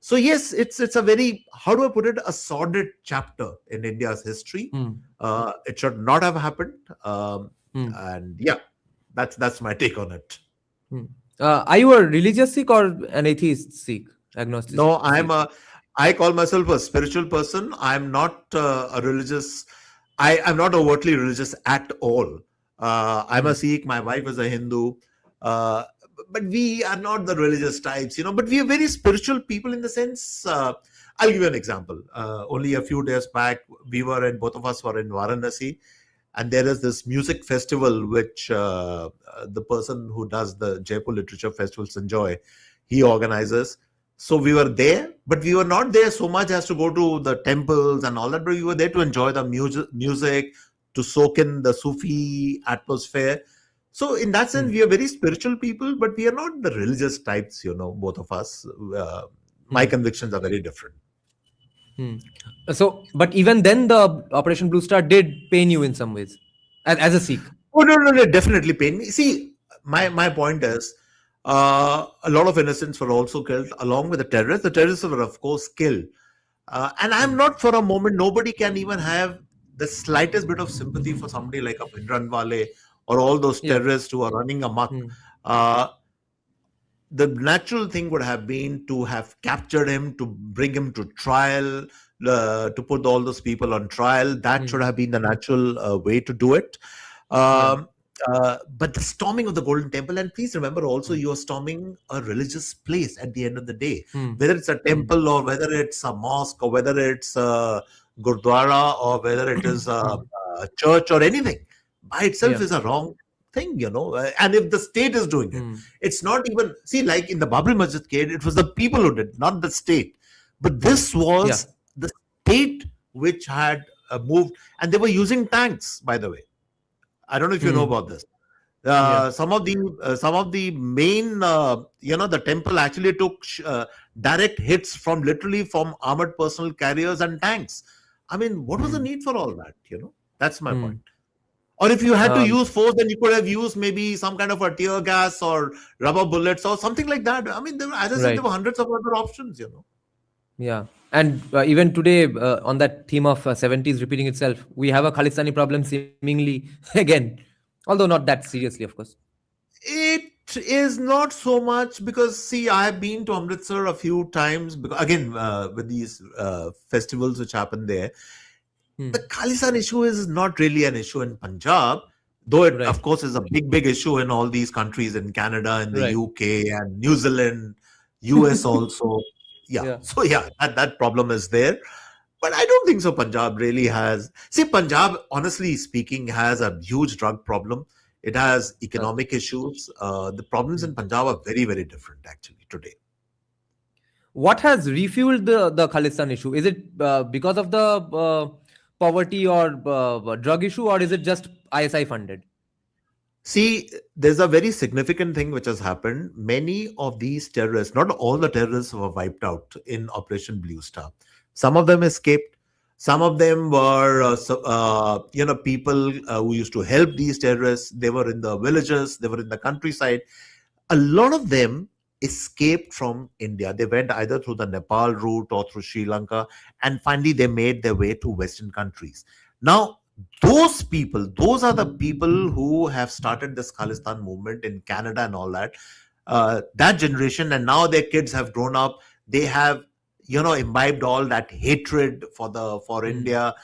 So yes, it's a very, how do I put it, a sordid chapter in India's history. It should not have happened. And yeah, that's my take on it. Are you a religious Sikh or an atheist Sikh? Agnostic? No, I call myself a spiritual person. I'm not a religious. I'm not overtly religious at all. I'm a Sikh. My wife is a Hindu. But we are not the religious types, But we are very spiritual people in the sense. I'll give you an example. Only a few days back, both of us were in Varanasi, and there is this music festival which the person who does the Jaipur Literature Festival, Sanjoy, he organizes. So we were there, but we were not there so much as to go to the temples and all that, but we were there to enjoy the music, to soak in the Sufi atmosphere. So in that sense, we are very spiritual people, but we are not the religious types, both of us. My convictions are very different. So, but even then, the Operation Blue Star did pain you in some ways, as a Sikh. Oh, no, definitely pain me. See, my point is, a lot of innocents were also killed along with the terrorists. The terrorists were, of course, killed. And I'm not for a moment, nobody can even have the slightest bit of sympathy for somebody like a Bhindranwale or all those terrorists who are running amok. The natural thing would have been to have captured him, to bring him to trial, to put all those people on trial. That should have been the natural way to do it. But the storming of the Golden Temple, and please remember also, you are storming a religious place at the end of the day. Whether it's a temple or whether it's a mosque or whether it's a Gurdwara or whether it is a church or anything, by itself is a wrong thing, and if the state is doing it, it's not even, see, like in the Babri Masjid case, it was the people who did, not the state. But this was the state which had moved, and they were using tanks, by the way. I don't know if you know about this. Some of the main, the temple actually took direct hits from armored personnel carriers and tanks. I mean, what was the need for all that? That's my point. Or if you had to use force, then you could have used maybe some kind of a tear gas or rubber bullets or something like that. I mean, as I said, there were hundreds of other options, Yeah. And even today, on that theme of 70s repeating itself, we have a Khalistani problem seemingly again, although not that seriously, of course. It is not so much because, see, I have been to Amritsar a few times, because, again, with these festivals which happen there. The Khalistan issue is not really an issue in Punjab, though it, of course, is a big issue in all these countries, in Canada, in the UK, and New Zealand, US also. So that problem is there. But I don't think so Punjab really has. See, Punjab, honestly speaking, has a huge drug problem. It has economic issues. The problems in Punjab are very, very different, actually, today. What has refueled the Khalistan issue? Is it because of the poverty or drug issue, or is it just ISI funded? See, there's a very significant thing which has happened. Many of these terrorists, not all the terrorists were wiped out in Operation Blue Star. Some of them escaped. Some of them were, people who used to help these terrorists. They were in the villages. They were in the countryside. A lot of them escaped from India. They went either through the Nepal route or through Sri Lanka, and finally they made their way to Western countries. Now, those are the people who have started this Khalistan movement in Canada and all that. That generation, and now their kids have grown up. They have, imbibed all that hatred for India,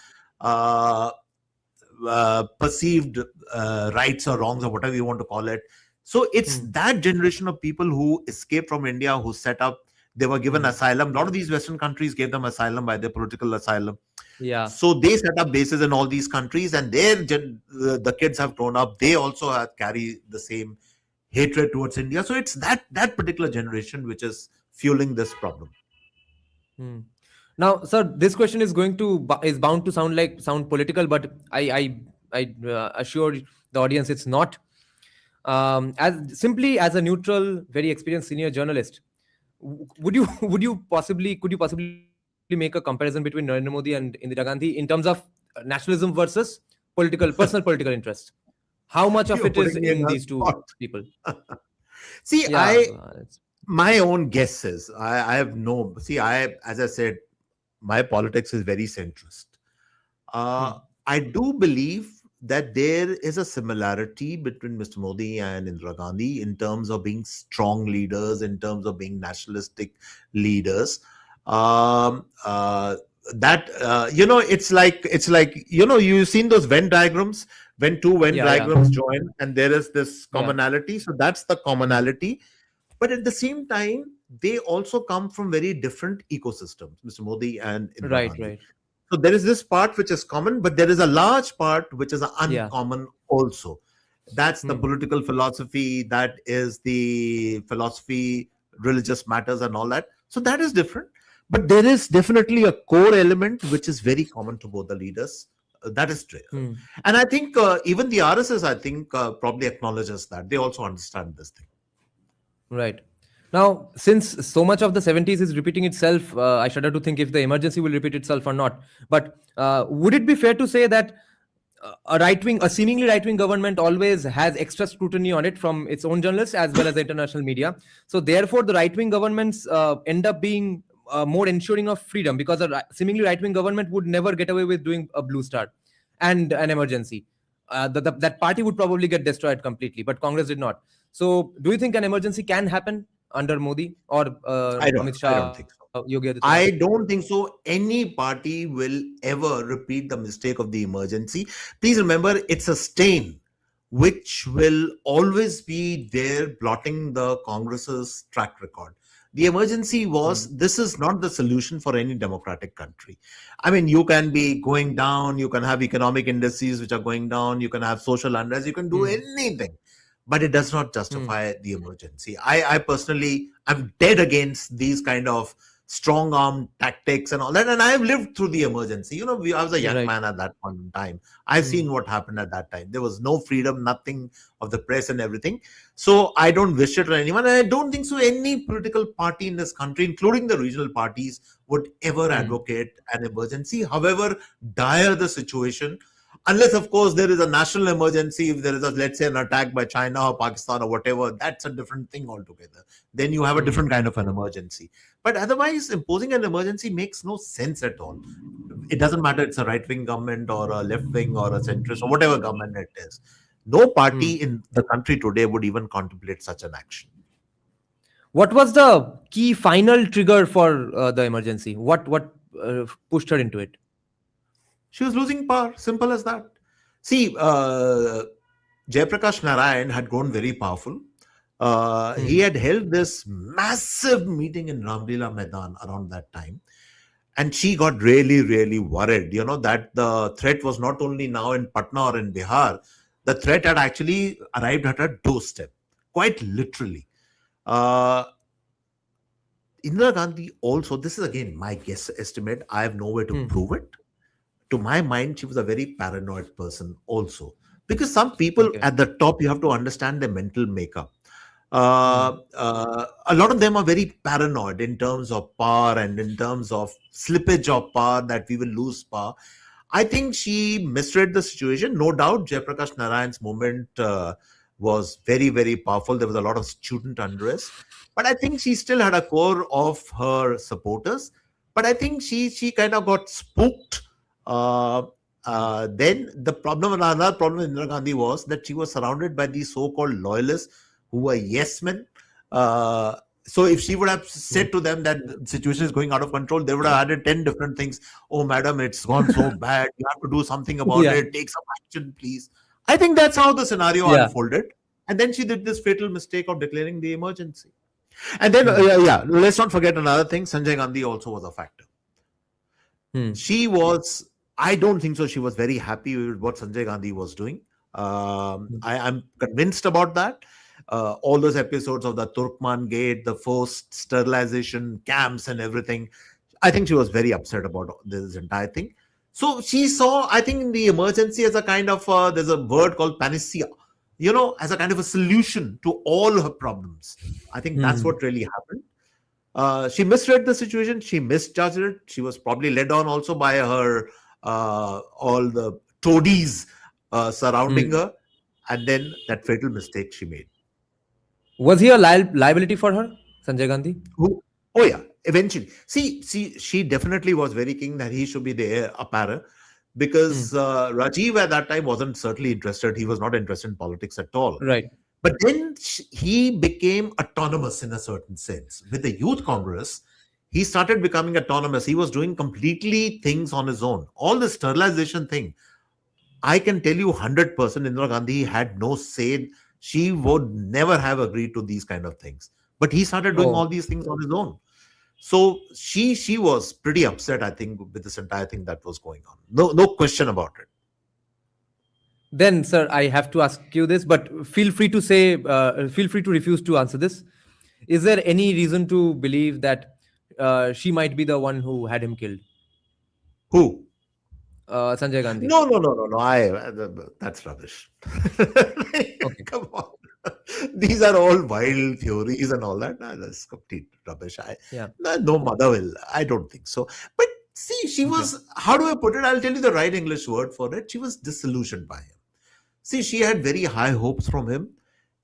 perceived rights or wrongs or whatever you want to call it. So it's that generation of people who escaped from India, who set up, they were given asylum. A lot of these Western countries gave them asylum by their political asylum. Yeah. So they set up bases in all these countries, and the kids have grown up. They also carry the same hatred towards India. So it's that particular generation which is fueling this problem. Now, sir, this question is bound to sound political, but I assure the audience it's not. As a neutral, very experienced senior journalist, could you possibly make a comparison between Narendra Modi and Indira Gandhi in terms of nationalism versus personal political interest? How much of it is in these two people? See, my own guess is, as I said, my politics is very centrist. I do believe that there is a similarity between Mr. Modi and Indira Gandhi in terms of being strong leaders, in terms of being nationalistic leaders. It's like you've seen those Venn diagrams, when two Venn diagrams join, and there is this commonality. So that's the commonality. But at the same time, they also come from very different ecosystems, Mr. Modi and Indira Right, Gandhi. right. So there is this part which is common, but there is a large part which is Yeah. uncommon also. That's the Hmm. political philosophy, that is the philosophy, religious matters, and all that. So that is different. But there is definitely a core element which is very common to both the leaders. That is true. Hmm. And I think even the RSS, I think, probably acknowledges that. They also understand this thing. Right. Now, since so much of the 70s is repeating itself, I shudder to think if the emergency will repeat itself or not. But would it be fair to say that a seemingly right-wing government always has extra scrutiny on it from its own journalists as well as the international media? So therefore, the right-wing governments end up being more ensuring of freedom, because a seemingly right-wing government would never get away with doing a blue star and an emergency. That party would probably get destroyed completely, but Congress did not. So do you think an emergency can happen under Modi or Amit I Shah, don't think so. Yogi Adityanath? I don't think so. Any party will ever repeat the mistake of the emergency. Please remember, it's a stain which will always be there, blotting the Congress's track record. The emergency was, this is not the solution for any democratic country. I mean, you can be going down, you can have economic indices which are going down, you can have social unrest, you can do anything, but it does not justify the emergency. I personally, I'm dead against these kind of strong arm tactics and all that. And I've lived through the emergency. You know, I was a young Right. man at that point in time. I've seen what happened at that time. There was no freedom, nothing of the press and everything. So I don't wish it on anyone. And I don't think so any political party in this country, including the regional parties, would ever advocate an emergency, however dire the situation. Unless, of course, there is a national emergency. If there is, let's say, an attack by China or Pakistan or whatever, that's a different thing altogether. Then you have a different kind of an emergency. But otherwise, imposing an emergency makes no sense at all. It doesn't matter it's a right-wing government or a left-wing or a centrist or whatever government it is. No party in the country today would even contemplate such an action. What was the key final trigger for the emergency? What pushed her into it? She was losing power. Simple as that. See, Jayaprakash Narayan had grown very powerful. He had held this massive meeting in Ramlila Maidan around that time. And she got really, really worried, you know, that the threat was not only now in Patna or in Bihar, the threat had actually arrived at her doorstep, quite literally. Indira Gandhi also, this is again my guess estimate, I have no way to prove it. To my mind, she was a very paranoid person also. Because some people at the top, you have to understand their mental makeup. A lot of them are very paranoid in terms of power and in terms of slippage of power, that we will lose power. I think she misread the situation. No doubt, Jayaprakash Narayan's movement was very, very powerful. There was a lot of student unrest. But I think she still had a core of her supporters. But I think she kind of got spooked. Then another problem with Indira Gandhi was that she was surrounded by these so-called loyalists who were yes men. So if she would have said to them that the situation is going out of control, they would have added 10 different things. Oh, madam, it's gone so bad. You have to do something about it. Take some action, please. I think that's how the scenario unfolded. And then she did this fatal mistake of declaring the emergency. And then, let's not forget another thing. Sanjay Gandhi also was a factor. She was, I don't think so, she was very happy with what Sanjay Gandhi was doing. I'm convinced about that. All those episodes of the Turkman Gate, the forced sterilization camps and everything, I think she was very upset about this entire thing. So she saw, I think, the emergency as a kind of, there's a word called panacea, you know, as a kind of a solution to all her problems. I think that's what really happened. She misread the situation. She misjudged it. She was probably led on also by her, all the toadies surrounding her. And then that fatal mistake she made. Was he a liability for her, Sanjay Gandhi? Oh yeah, eventually. See, she definitely was very keen that he should be the heir apparent, because Rajiv at that time wasn't certainly interested. He was not interested in politics at all. Right. But then he became autonomous in a certain sense. With the Youth Congress, he started becoming autonomous. He was doing completely things on his own. All the sterilization thing, I can tell you 100% Indira Gandhi had no say. She would never have agreed to these kind of things. But he started doing Oh. all these things on his own. So she was pretty upset, I think, with this entire thing that was going on. No question about it. Then, sir, I have to ask you this, but feel free to say, feel free to refuse to answer this. Is there any reason to believe that she might be the one who had him killed? Who? Sanjay Gandhi. No. That's rubbish. Okay. Come on. These are all wild theories and all that. Nah, that's complete rubbish. Yeah. No mother will. I don't think so. But see, she was, how do I put it? I'll tell you the right English word for it. She was disillusioned by him. See, she had very high hopes from him.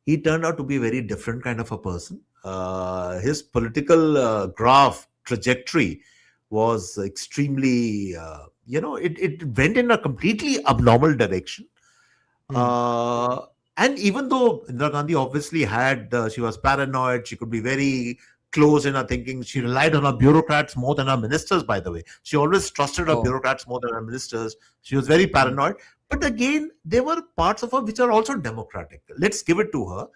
He turned out to be a very different kind of a person. His political graph trajectory was extremely, it went in a completely abnormal direction. And even though Indira Gandhi obviously had, she was paranoid, she could be very close in her thinking. She relied on her bureaucrats more than her ministers, by the way. She always trusted her bureaucrats more than her ministers. She was very paranoid. But again, there were parts of her which are also democratic. Let's give it to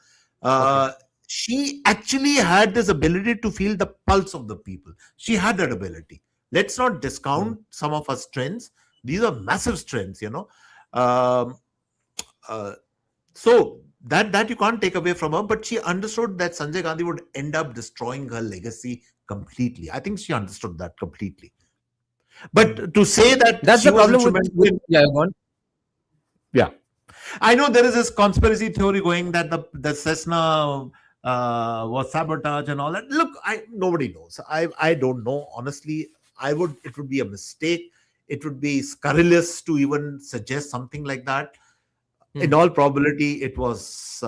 her. She actually had this ability to feel the pulse of the people. She had that ability. Let's not discount some of her strengths. These are massive strengths, so that you can't take away from her, but she understood that Sanjay Gandhi would end up destroying her legacy completely. I think she understood that completely. But to say that that's she the was problem with yeah, go on. Yeah, I know there is this conspiracy theory going that the Cessna was sabotage and all that. Look, nobody knows. I don't know honestly. It would be a mistake. It would be scurrilous to even suggest something like that. In all probability, it was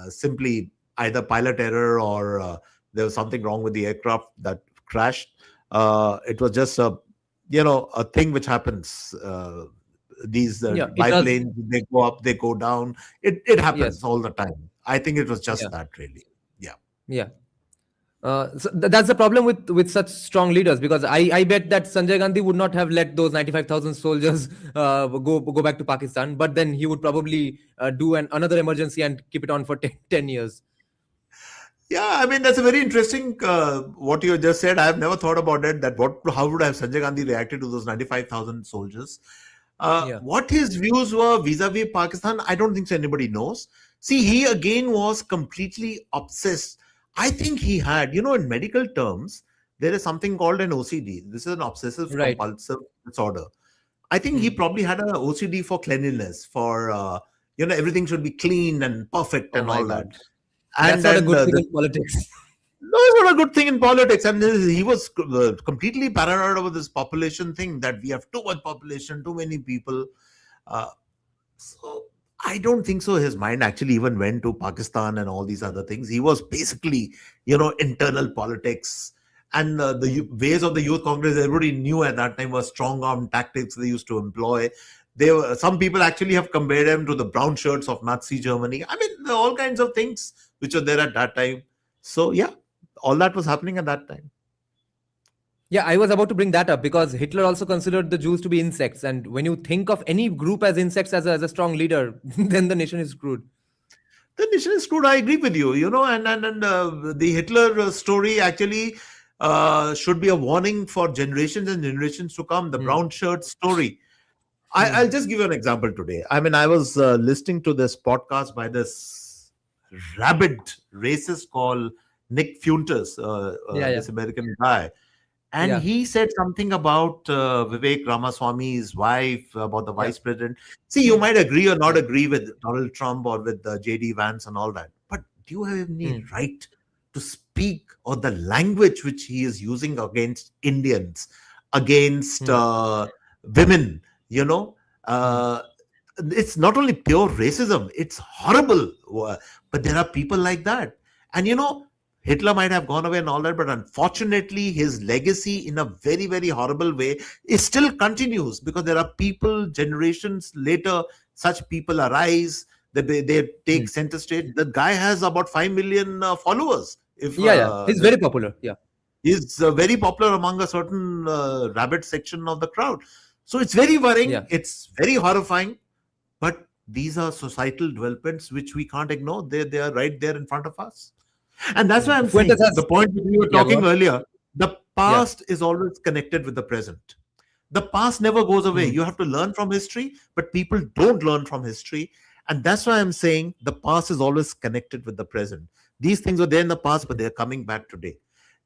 simply either pilot error or there was something wrong with the aircraft that crashed. It was just a thing which happens. These biplanes, they go up, they go down. It happens all the time. I think it was just that, really. Yeah. So that's the problem with such strong leaders, because I bet that Sanjay Gandhi would not have let those 95,000 soldiers go back to Pakistan, but then he would probably do another emergency and keep it on for 10 years. Yeah, I mean, that's a very interesting what you just said. I have never thought about it, that how would have Sanjay Gandhi reacted to those 95,000 soldiers. What his views were vis-a-vis Pakistan, I don't think anybody knows. See, he again was completely obsessed. I think he had, in medical terms, there is something called an OCD. This is an obsessive compulsive disorder. I think he probably had an OCD for cleanliness, for, everything should be clean and perfect and all that. And that's not a good thing in politics. No, it's not a good thing in politics. And he was completely paranoid over this population thing, that we have too much population, too many people. So I don't think so. His mind actually even went to Pakistan and all these other things. He was basically, internal politics. And the ways of the Youth Congress, everybody knew at that time, was strong arm tactics they used to employ. Some people actually have compared them to the brown shirts of Nazi Germany. I mean, there are all kinds of things which were there at that time. So yeah, all that was happening at that time. Yeah, I was about to bring that up, because Hitler also considered the Jews to be insects. And when you think of any group as insects as a strong leader, then the nation is screwed. The nation is screwed. I agree with you, and the Hitler story actually should be a warning for generations and generations to come. The brown shirt story. I'll just give you an example today. I mean, I was listening to this podcast by this rabid racist called Nick Fuentes, this American guy. And he said something about Vivek Ramaswamy's wife, about the vice president. See, you might agree or not agree with Donald Trump or with J.D. Vance and all that. But do you have any right to speak, or the language which he is using against Indians, against women, It's not only pure racism, it's horrible. But there are people like that. And, Hitler might have gone away and all that, but unfortunately, his legacy in a very, very horrible way still continues, because there are people, generations later, such people arise, they take center stage. The guy has about 5 million followers. He's very popular. Yeah, he's very popular among a certain rabid section of the crowd. So it's very worrying. It's very horrifying. But these are societal developments which we can't ignore. They are right there in front of us. And that's why I'm Fuentes saying has, the point that we were yeah, go talking on. earlier, the Yeah. past is always connected with the present. The past never goes away. Hmm. You have to learn from history, but people don't learn from history. And that's why I'm saying the past is always connected with the present. These things were there in the past, but they're coming back today.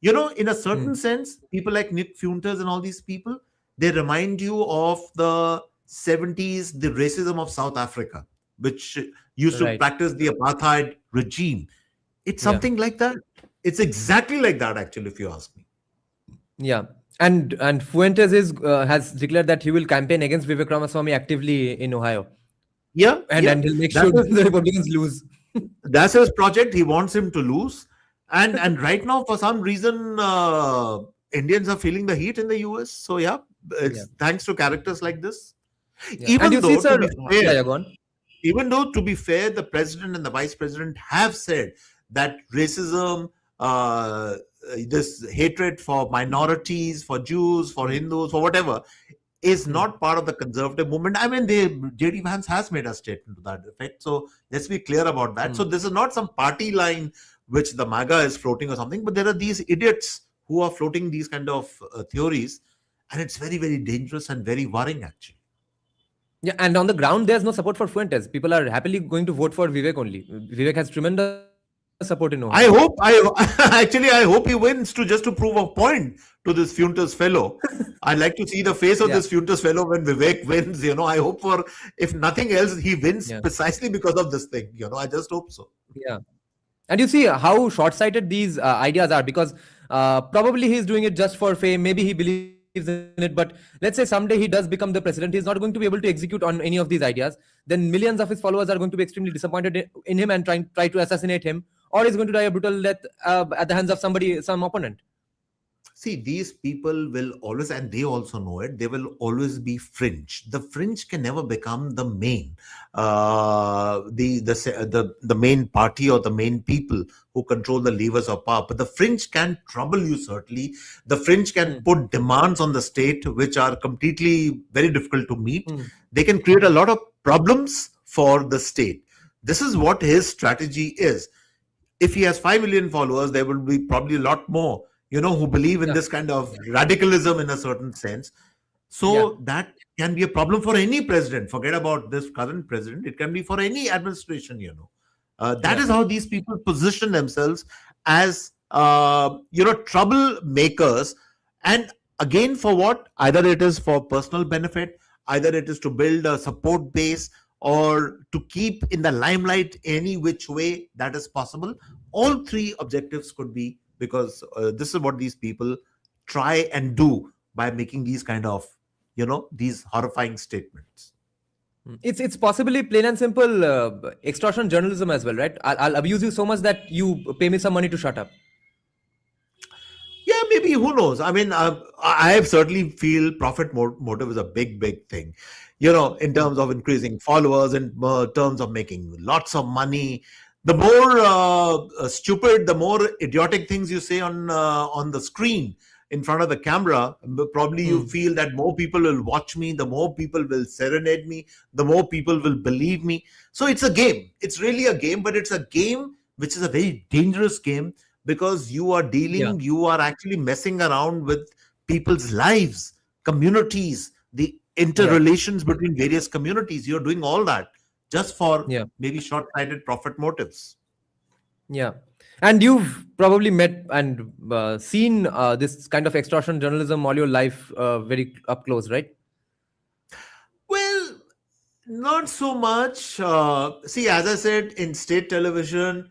In a certain Hmm. sense, people like Nick Fuentes and all these people, they remind you of the 70s, the racism of South Africa, which used to Right. practice the apartheid regime. It's Yeah. something like that. It's exactly like that, actually, if you ask me. Yeah. And Fuentes has declared that he will campaign against Vivek Ramaswamy actively in Ohio, Yeah, yeah. and he'll make That's sure his, the Republicans lose. that's his project. He wants him to lose. And right now, for some reason, Indians are feeling the heat in the US. So yeah, Yeah. it's thanks to characters like this. Yeah. And Even you see, though, to sir, be yeah, fair, yeah, go on. the president and the vice president have said that racism, this hatred for minorities, for Jews, for Hindus, for whatever, is Hmm. not part of the conservative movement. I mean, JD Vance has made a statement to that effect. So let's be clear about that. Hmm. So this is not some party line which the MAGA is floating or something, but there are these idiots who are floating these kind of theories, and it's very, very dangerous and very worrying, actually. Yeah, and on the ground, there's no support for Fuentes. People are happily going to vote for Vivek only. Vivek has tremendous support in Ohio. I hope he wins just to prove a point to this Fuentes fellow. I'd like to see the face of Yeah. this Fuentes fellow when Vivek wins. I hope for, if nothing else, he wins Yeah. precisely because of this thing. I just hope so. Yeah. And you see how short-sighted these ideas are, because probably he's doing it just for fame. Maybe he believes in it, but let's say someday he does become the president. He's not going to be able to execute on any of these ideas. Then millions of his followers are going to be extremely disappointed in him and try to assassinate him, or he's going to die a brutal death at the hands of some opponent. See, these people will always, and they also know it, they will always be fringe. The fringe can never become the main, the main party or the main people who control the levers of power. But the fringe can trouble you, certainly. The fringe can put demands on the state which are completely very difficult to meet. They can create a lot of problems for the state. This is what his strategy is. If he has 5 million followers, there will be probably a lot more who believe in this kind of radicalism in a certain sense. So that can be a problem for any president. Forget about this current president. It can be for any administration, That is how these people position themselves as, troublemakers. And again, for what? Either it is for personal benefit, either it is to build a support base, or to keep in the limelight any which way that is possible. All three objectives could be, because this is what these people try and do by making these kind of, these horrifying statements. It's possibly plain and simple extortion journalism as well, right? I'll abuse you so much that you pay me some money to shut up. Yeah, maybe, who knows? I mean, I certainly feel profit motive is a big, big thing, in terms of increasing followers, in terms of making lots of money. The more stupid, the more idiotic things you say on the screen in front of the camera, probably you feel that more people will watch me, the more people will serenade me, the more people will believe me. So it's a game. It's really a game, but it's a game which is a very dangerous game, because you are actually messing around with people's lives, communities, the interrelations between various communities. You're doing all that just for maybe short-sighted profit motives. Yeah. And you've probably met and seen this kind of extortion journalism all your life very up close, right? Well, not so much. See, as I said, in state television,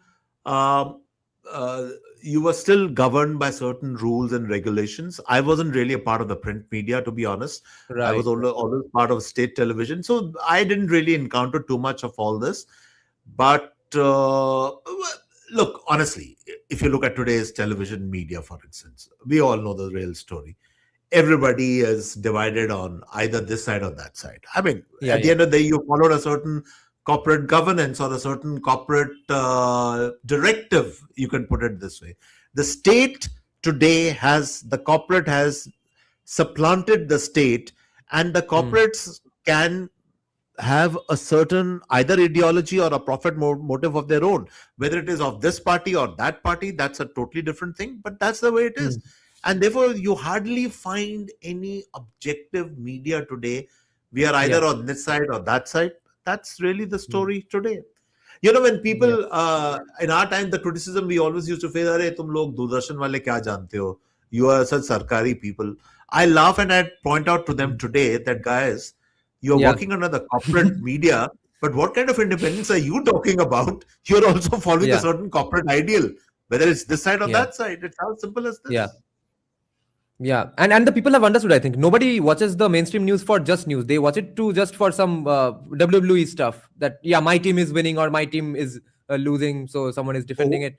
you were still governed by certain rules and regulations. I wasn't really a part of the print media, to be honest. I was always part of state television. So I didn't really encounter too much of all this. But look, honestly, if you look at today's television media, for instance, we all know the real story. Everybody is divided on either this side or that side. I mean, at the end of the day, you followed a certain corporate governance or a certain corporate directive, you can put it this way. The state today the corporate has supplanted the state, and the corporates can have a certain either ideology or a profit motive of their own. Whether it is of this party or that party, that's a totally different thing, but that's the way it is. And therefore, you hardly find any objective media today. We are either on this side or that side. That's really the story today. You know, when people, in our time, the criticism we always used to face, "Arey, tum log Doordarshan wale kya jante ho? You are such sarkari people." I laugh and I point out to them today that, guys, you're working under the corporate media, but what kind of independence are you talking about? You're also following a certain corporate ideal, whether it's this side or that side. It's as simple as this. Yeah, and the people have understood. I think nobody watches the mainstream news for just news. They watch it to just for some WWE stuff. That my team is winning or my team is losing, so someone is defending it.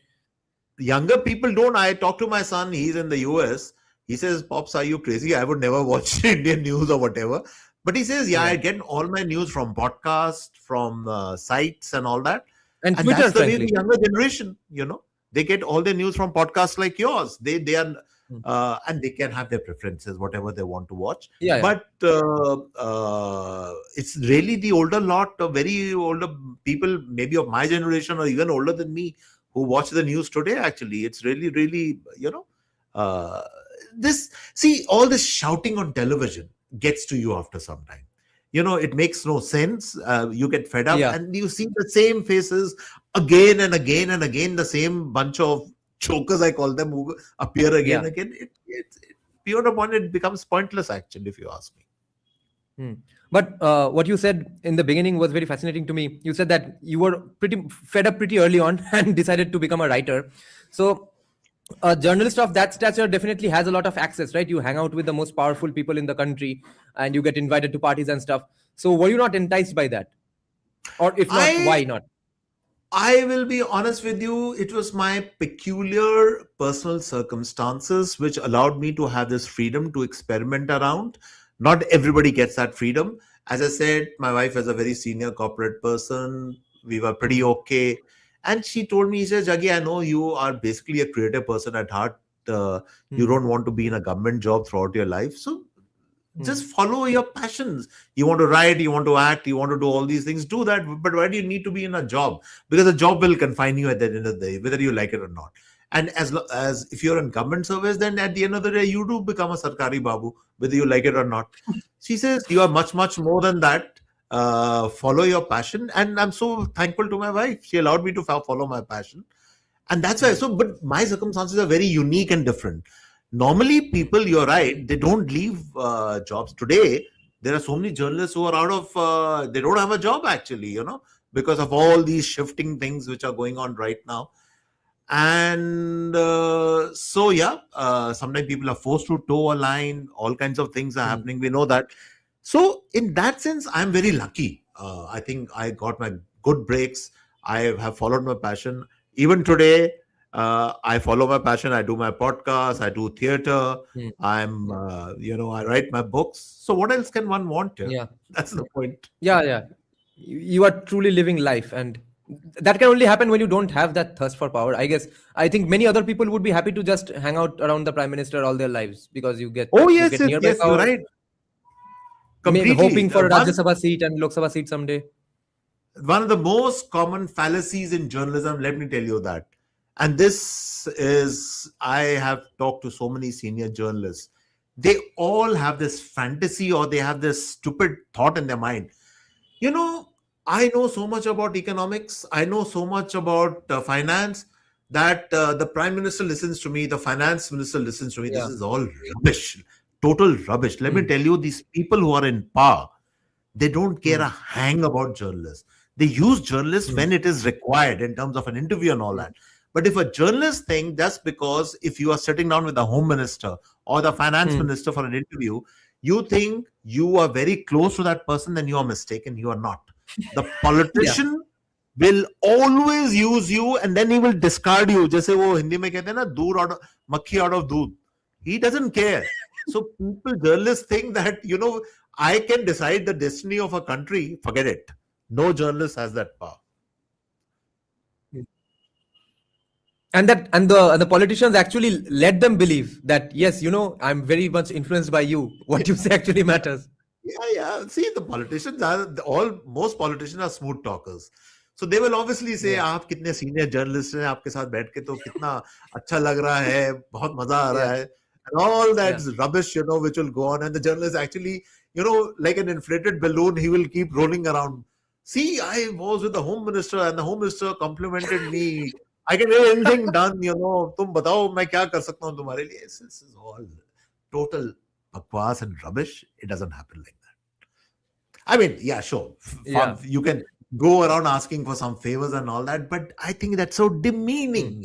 Younger people don't. I talk to my son. He's in the US. He says, "Pops, are you crazy? I would never watch Indian news or whatever." But he says, I get all my news from podcasts, from sites and all that. And Twitter, that's the way the younger generation, you know, they get all their news from podcasts like yours. They are, and they can have their preferences, whatever they want to watch. But it's really the older lot, very older people, maybe of my generation or even older than me, who watch the news today. Actually, it's really, really, you know, all this shouting on television gets to you after some time. You know, it makes no sense. You get fed up and you see the same faces again and again and again, the same bunch of chokers, I call them, who appear again and again. It's beyond a point, it becomes pointless, actually, if you ask me. But what you said in the beginning was very fascinating to me. You said that you were pretty fed up pretty early on and decided to become a writer. So a journalist of that stature definitely has a lot of access, right? You hang out with the most powerful people in the country and you get invited to parties and stuff. So were you not enticed by that? Or if not, why not? I will be honest with you. It was my peculiar personal circumstances which allowed me to have this freedom to experiment around. Not everybody gets that freedom. As I said, my wife is a very senior corporate person. We were pretty okay. And she told me, she said, "Juggi, I know you are basically a creative person at heart. You don't want to be in a government job throughout your life. So just follow your passions. You want to write, you want to act, you want to do all these things, do that. But why do you need to be in a job? Because a job will confine you at the end of the day, whether you like it or not. And as if you're in government service, then at the end of the day, you do become a Sarkari Babu, whether you like it or not." She says, "You are much, much more than that. Follow your passion." And I'm so thankful to my wife. She allowed me to follow my passion. And that's why. So, but my circumstances are very unique and different. Normally, people, you're right, they don't leave jobs. Today, there are so many journalists who are out of, they don't have a job actually, you know, because of all these shifting things which are going on right now. And sometimes people are forced to toe a line. All kinds of things are happening. We know that. So in that sense, I'm very lucky. I think I got my good breaks. I have followed my passion. Even today, I follow my passion. I do my podcast. I do theater. I'm, I write my books. So what else can one want? That's the point. You are truly living life, and that can only happen when you don't have that thirst for power. I guess I think many other people would be happy to just hang out around the prime minister all their lives because you get nearby power. You're right. Completely. Hoping for a Rajya Sabha seat and Lok Sabha seat someday. One of the most common fallacies in journalism, let me tell you that. And this is, I have talked to so many senior journalists. They all have this fantasy or they have this stupid thought in their mind. You know, I know so much about economics. I know so much about finance that the prime minister listens to me. The finance minister listens to me. This is all rubbish. Total rubbish. Let me tell you, these people who are in power, they don't care a hang about journalists. They use journalists when it is required in terms of an interview and all that. But if a journalist thinks just because if you are sitting down with the home minister or the finance minister for an interview, you think you are very close to that person, then you are mistaken. You are not. The politician will always use you and then he will discard you. Just wo Hindi mein kehte hain na, makhi out of doodh. He doesn't care. So people, journalists think that, you know, I can decide the destiny of a country. Forget it. No journalist has that power. And the politicians actually let them believe that, yes, you know, I'm very much influenced by you. What you say actually matters. Yeah. See, the politicians most politicians are smooth talkers. So they will obviously say, Yeah, आप कितने senior journalists हैं, आपके साथ बैठ के तो कितना अच्छा लग रहा है, बहुत मजा आ रहा yeah, है. And all that yeah, rubbish, which will go on. And the journalist actually, like an inflated balloon, he will keep rolling around. See, I was with the home minister and the home minister complimented me. I can get anything done, तुम बताओ मैं क्या कर सकता हूँ तुम्हारे लिए. This is all total bakwas and rubbish. It doesn't happen like that. I mean, yeah, sure. yeah, You can go around asking for some favors and all that, but I think that's so demeaning,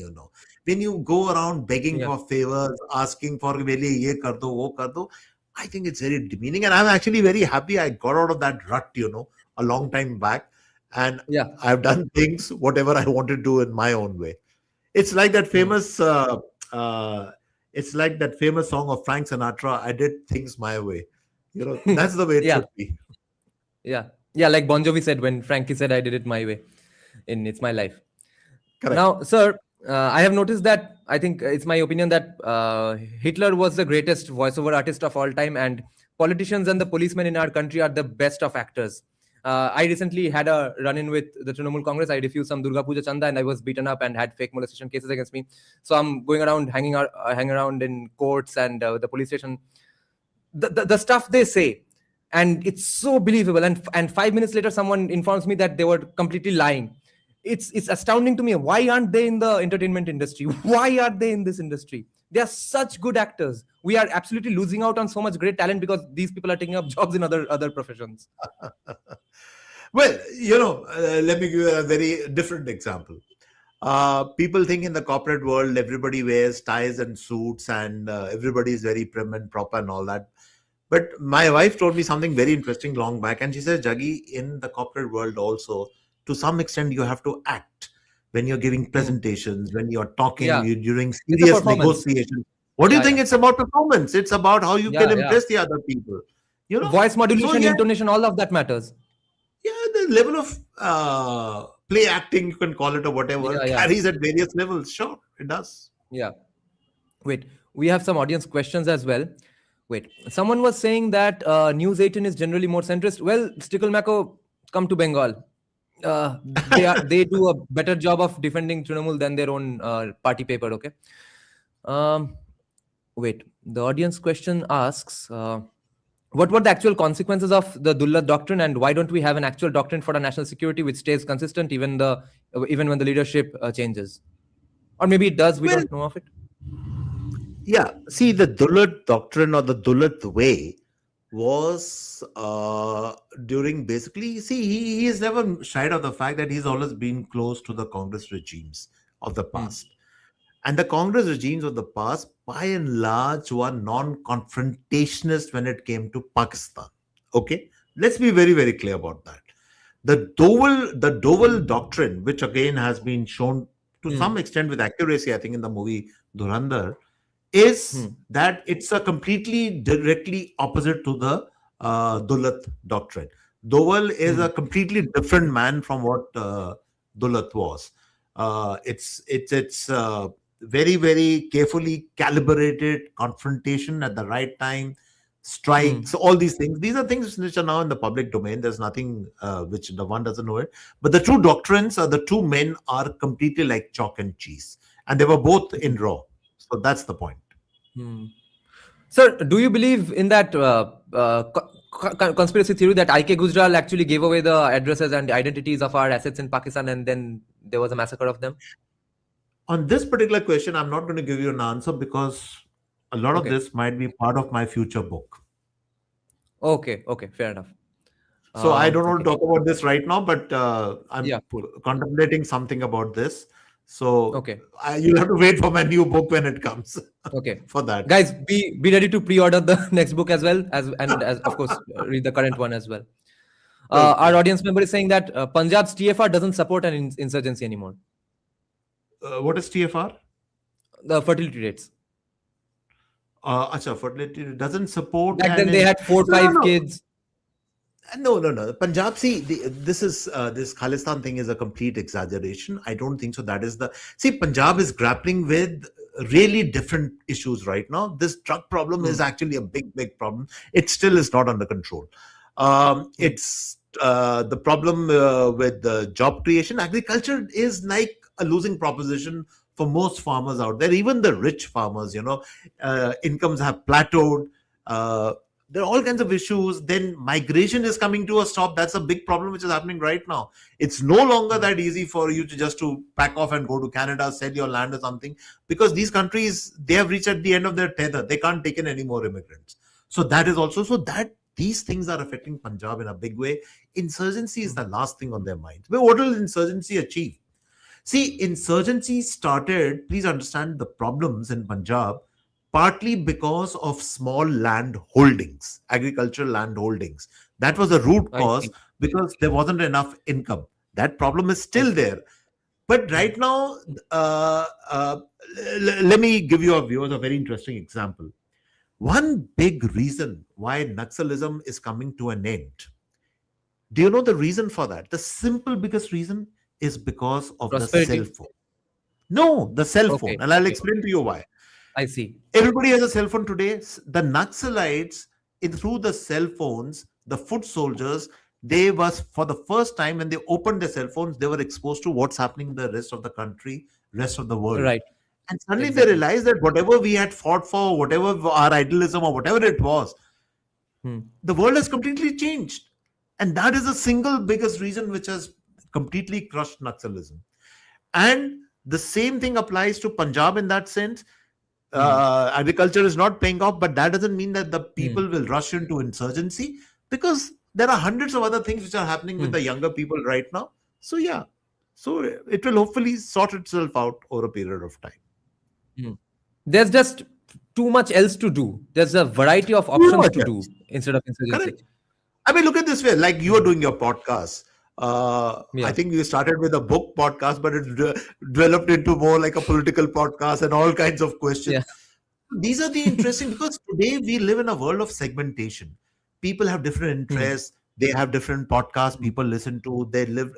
When you go around begging yeah, for favors, asking for really ye kar do, wo kar do, I think it's very demeaning. And I'm actually very happy I got out of that rut, a long time back. And yeah. I've done things, whatever I want to do in my own way. It's like that Hmm. famous song of Frank Sinatra, I did things my way. That's the way it Yeah, should be. yeah, yeah. Like Bon Jovi said when Frankie said, "I did it my way," in "It's My Life." Correct. Now, sir, I have noticed that I think it's my opinion that Hitler was the greatest voiceover artist of all time, and politicians and the policemen in our country are the best of actors. I recently had a run-in with the Trinamool Congress. I refused some Durga Puja chanda, and I was beaten up and had fake molestation cases against me. So I'm going around, hanging around in courts and the police station. The stuff they say, and it's so believable. And 5 minutes later, someone informs me that they were completely lying. It's astounding to me. Why aren't they in the entertainment industry? Why are they in this industry? They are such good actors. We are absolutely losing out on so much great talent because these people are taking up jobs in other professions. Well, let me give you a very different example. People think in the corporate world, everybody wears ties and suits and everybody is very prim and proper and all that. But my wife told me something very interesting long back, and she says, Juggi, in the corporate world also, to some extent, you have to act when you're giving Hmm. presentations, when you're talking, Yeah, you're during it's a serious performance. negotiations. What do you Yeah, think? yeah, It's about performance. It's about how you can yeah. impress the other people. Voice So modulation, yeah, intonation, all of that matters. the level of play acting, you can call it or whatever, Yeah, carries at various levels. Sure, it does. yeah. Wait, we have some audience questions as well. Wait, someone was saying that News 18 is generally more centrist. Well, Stickle Mako, come to Bengal. They do a better job of defending Trinamool than their own party paper. Okay. Um, Wait, the audience question asks, what were the actual consequences of the Dullat doctrine, and why don't we have an actual doctrine for our national security which stays consistent even when the leadership changes? Or maybe it does. We Well, don't know of it. yeah. See, the Dullat doctrine or the Dullat way was during basically, see, he is never shied of the fact that he's always been close to the Congress regimes of the Hmm. past. And the Congress regimes of the past, by and large, were non-confrontationist when it came to Pakistan. Okay, let's be very, very clear about that. The Doval doctrine, which again has been shown to Hmm. some extent with accuracy, I think, in the movie Dhurandhar, is Hmm. that it's a completely directly opposite to the Dulat doctrine. Doval is Hmm. a completely different man from what Dulat was. It's very, very carefully calibrated confrontation at the right time, Hmm. strikes, all these things. These are things which are now in the public domain. There's nothing which the one doesn't know it. But the two doctrines, the two men are completely like chalk and cheese, and they were both in raw. So that's the point. Hmm. Sir, do you believe in that conspiracy theory that IK Gujral actually gave away the addresses and identities of our assets in Pakistan and then there was a massacre of them? On this particular question, I'm not going to give you an answer because a lot of Okay. this might be part of my future book. Okay. Fair enough. So I don't want Okay. to talk about this right now, but I'm Yeah, cool. contemplating something about this. So Okay. you'll have to wait for my new book when it comes Okay. for that. Guys, be ready to pre-order the next book as well as of course read the current one as well. Our Okay. audience member is saying that Punjab's TFR doesn't support an insurgency anymore. What is TFR? The fertility rates. Acha, fertility doesn't support Back and then they in had four, no, no, five no. kids. No. Punjab, see, this Khalistan thing is a complete exaggeration. I don't think so. That is Punjab is grappling with really different issues right now. This drug problem is actually a big problem. It still is not under control. It's the problem with the job creation. Agriculture is like a losing proposition for most farmers out there, even the rich farmers. Incomes have plateaued. There are all kinds of issues. Then migration is coming to a stop. That's a big problem which is happening right now. It's no longer that easy for you to just to pack off and go to Canada, sell your land or something, because these countries, they have reached at the end of their tether. They can't take in any more immigrants. So that is also, so that these things are affecting Punjab in a big way. Insurgency is the last thing on their minds. But what will insurgency achieve? See, insurgency started, please understand the problems in Punjab, partly because of small land holdings, agricultural land holdings. That was the root cause, because there wasn't enough income. That problem is still there. But right now, let me give your viewers a very interesting example. One big reason why Naxalism is coming to an end. Do you know the reason for that? The simple biggest reason is because of Prosperity. the cell phone. No, the cell phone. And I'll explain to you why. I see. Everybody has a cell phone today. The Naxalites, through the cell phones, the foot soldiers, they was, for the first time when they opened their cell phones, they were exposed to what's happening in the rest of the country, rest of the world. Right. And suddenly they realized that whatever we had fought for, whatever our idealism or whatever it was, the world has completely changed. And that is the single biggest reason which has completely crushed Naxalism. And the same thing applies to Punjab in that sense. Agriculture is not paying off, but that doesn't mean that the people will rush into insurgency, because there are hundreds of other things which are happening with the younger people right now. So yeah, so it will hopefully sort itself out over a period of time. There's just too much else to do. There's a variety of options to do instead of insurgency. Correct. I mean, look at this way, like you are doing your podcast. I think you started with a book podcast, but it developed into more like a political podcast and all kinds of questions. These are the interesting, because today we live in a world of segmentation. People have different interests. They have different podcasts people listen to. They live.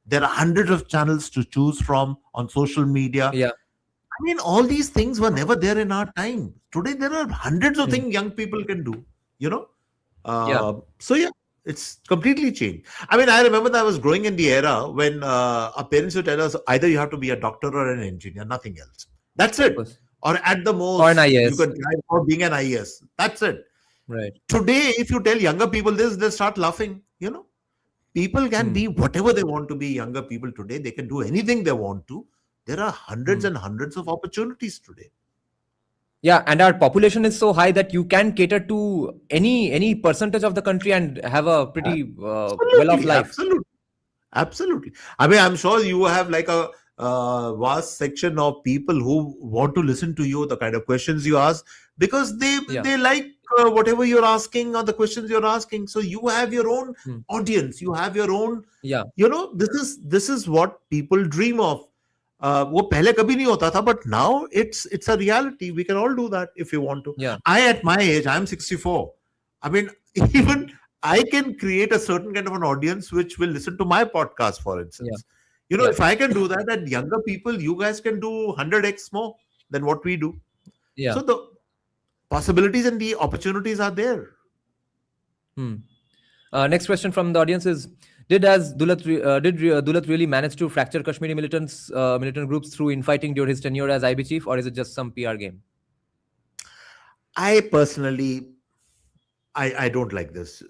There are hundreds of channels to choose from on social media. I mean, all these things were never there in our time. Today, there are hundreds of things young people can do. So yeah, it's completely changed. I mean, I remember that I was growing in the era when our parents would tell us either you have to be a doctor or an engineer, nothing else. That's it. Or at the most, or an IAS. You can try for being an IAS. That's it. Right. Today, if you tell younger people this, they start laughing. People can be whatever they want to be. Younger people today, they can do anything they want to. There are hundreds and hundreds of opportunities today. Yeah, and our population is so high that you can cater to any percentage of the country and have a pretty well-off life. Absolutely. I mean, I'm sure you have like a vast section of people who want to listen to you, the kind of questions you ask, because they like whatever you're asking or the questions you're asking. So you have your own audience. You have your own. This is what people dream of. वो पहले कभी नहीं होता था, but now it's a reality. We can all do that if you want to. I, at my age, I'm 64. I mean, even I can create a certain kind of an audience which will listen to my podcast, for instance. If I can do that, and younger people, you guys can do 100x more than what we do. So the possibilities and the opportunities are there. Next question from the audience is: Did Dulat really manage to fracture Kashmiri militant groups through infighting during his tenure as IB chief, or is it just some PR game? I personally, I don't like this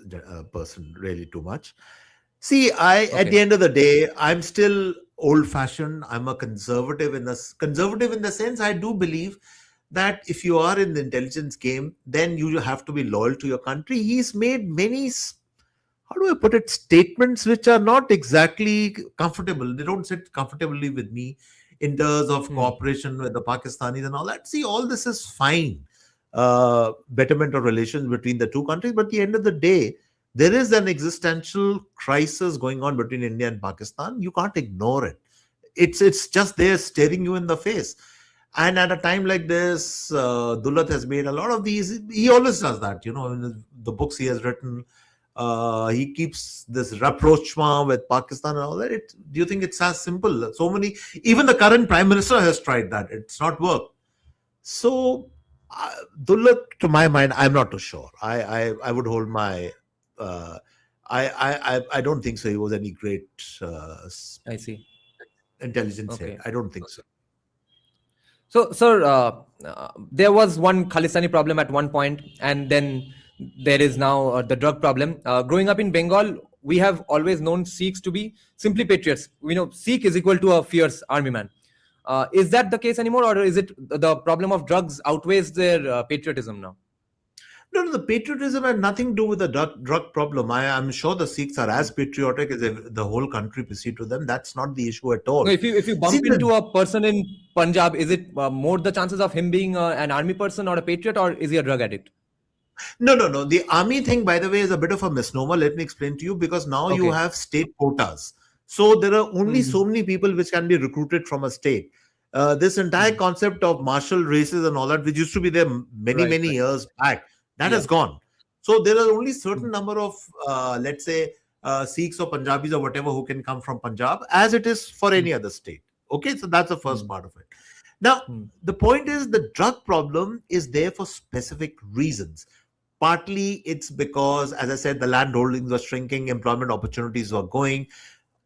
person really too much. See, at the end of the day, I'm still old-fashioned. I'm a conservative in the sense I do believe that if you are in the intelligence game, then you have to be loyal to your country. He's made many, how do I put it, statements which are not exactly comfortable. They don't sit comfortably with me in terms of cooperation with the Pakistanis and all that. See, all this is fine. Betterment of relations between the two countries. But at the end of the day, there is an existential crisis going on between India and Pakistan. You can't ignore it. It's just there staring you in the face. And at a time like this, Dulat has made a lot of these. He always does that, in the books he has written. He keeps this rapprochement with Pakistan and all that. Do you think it's as simple? So many, even the current Prime Minister has tried that. It's not worked. So, Dullat, to my mind, I'm not too sure. I would hold my. I don't think so. He was any great I see. intelligence head. Okay. I don't think so. So, sir, there was one Khalistani problem at one point, and then there is now the drug problem. Growing up in Bengal, we have always known Sikhs to be simply patriots. We know Sikh is equal to a fierce army man. Is that the case anymore, or is it the problem of drugs outweighs their patriotism now? No, the patriotism had nothing to do with the drug problem. I'm sure the Sikhs are as patriotic as if the whole country pursued to them. That's not the issue at all. No, if you bump into a person in Punjab, is it more the chances of him being an army person or a patriot, or is he a drug addict? No. The army thing, by the way, is a bit of a misnomer. Let me explain to you, because now you have state quotas. So there are only so many people which can be recruited from a state. This entire concept of martial races and all that, which used to be there many years back, that has gone. So there are only certain number of, let's say, Sikhs or Punjabis or whatever who can come from Punjab, as it is for any other state. Okay, so that's the first part of it. Now, the point is the drug problem is there for specific reasons. Partly it's because, as I said, the land holdings were shrinking, employment opportunities were going.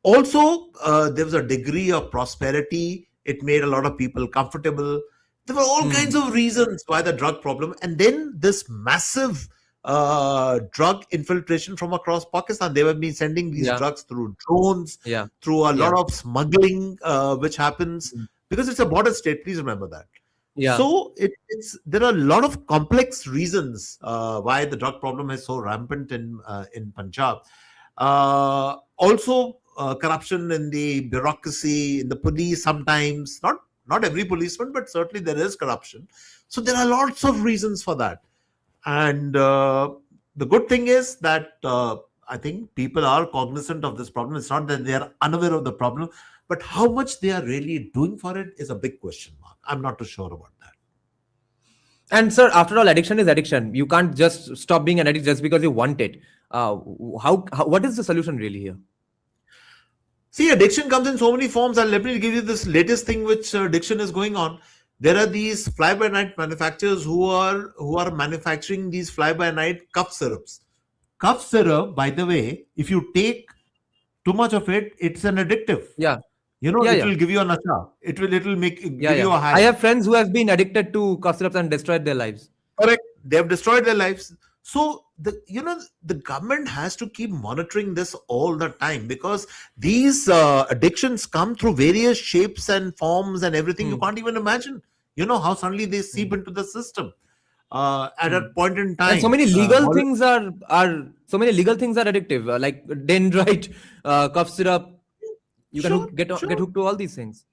Also, there was a degree of prosperity. It made a lot of people comfortable. There were all kinds of reasons why the drug problem. And then this massive drug infiltration from across Pakistan. They have been sending these drugs through drones, through a lot of smuggling, which happens because it's a border state. Please remember that. So there are a lot of complex reasons why the drug problem is so rampant in Punjab. Also, corruption in the bureaucracy, in the police sometimes, not every policeman, but certainly there is corruption. So there are lots of reasons for that. And the good thing is that I think people are cognizant of this problem. It's not that they are unaware of the problem, but how much they are really doing for it is a big question mark. I'm not too sure about that. And sir, after all, addiction is addiction. You can't just stop being an addict just because you want it. What is the solution really here? See, addiction comes in so many forms. And let me give you this latest thing which addiction is going on. There are these fly-by-night manufacturers who are manufacturing these fly-by-night cough syrups. Cough syrup, by the way, if you take too much of it, it's an addictive. It will give you a nasha. It will give you a high. I have friends who have been addicted to cough syrups and destroyed their lives. Correct. They have destroyed their lives. So the government has to keep monitoring this all the time, because these addictions come through various shapes and forms and everything you can't even imagine. How suddenly they seep into the system at a point in time. And so many legal things are addictive, like dendrite, cough syrup. You can get hooked to all these things.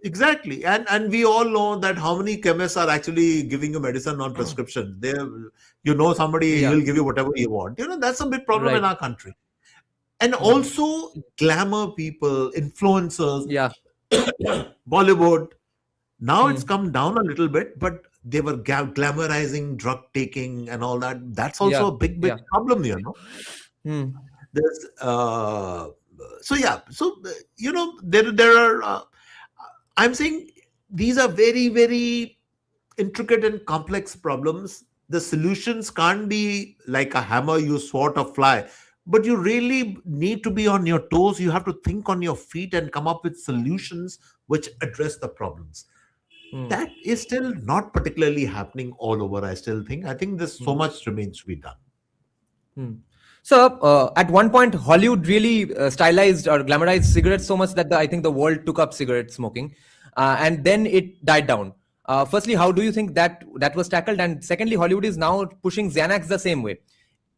Exactly. And we all know that how many chemists are actually giving you medicine on prescription. Somebody will give you whatever you want. That's a big problem in our country. And also glamour people, influencers, Bollywood. Now it's come down a little bit, but they were glamorizing drug taking and all that. That's also a big problem, There's there are I'm saying these are very, very intricate and complex problems. The solutions can't be like a hammer you swat or fly, but you really need to be on your toes. You have to think on your feet and come up with solutions which address the problems. That is still not particularly happening all over, I still think. I think there's so much remains to be done. So, at one point, Hollywood really stylized or glamorized cigarettes so much that I think the world took up cigarette smoking. And then it died down. Firstly, how do you think that was tackled? And secondly, Hollywood is now pushing Xanax the same way.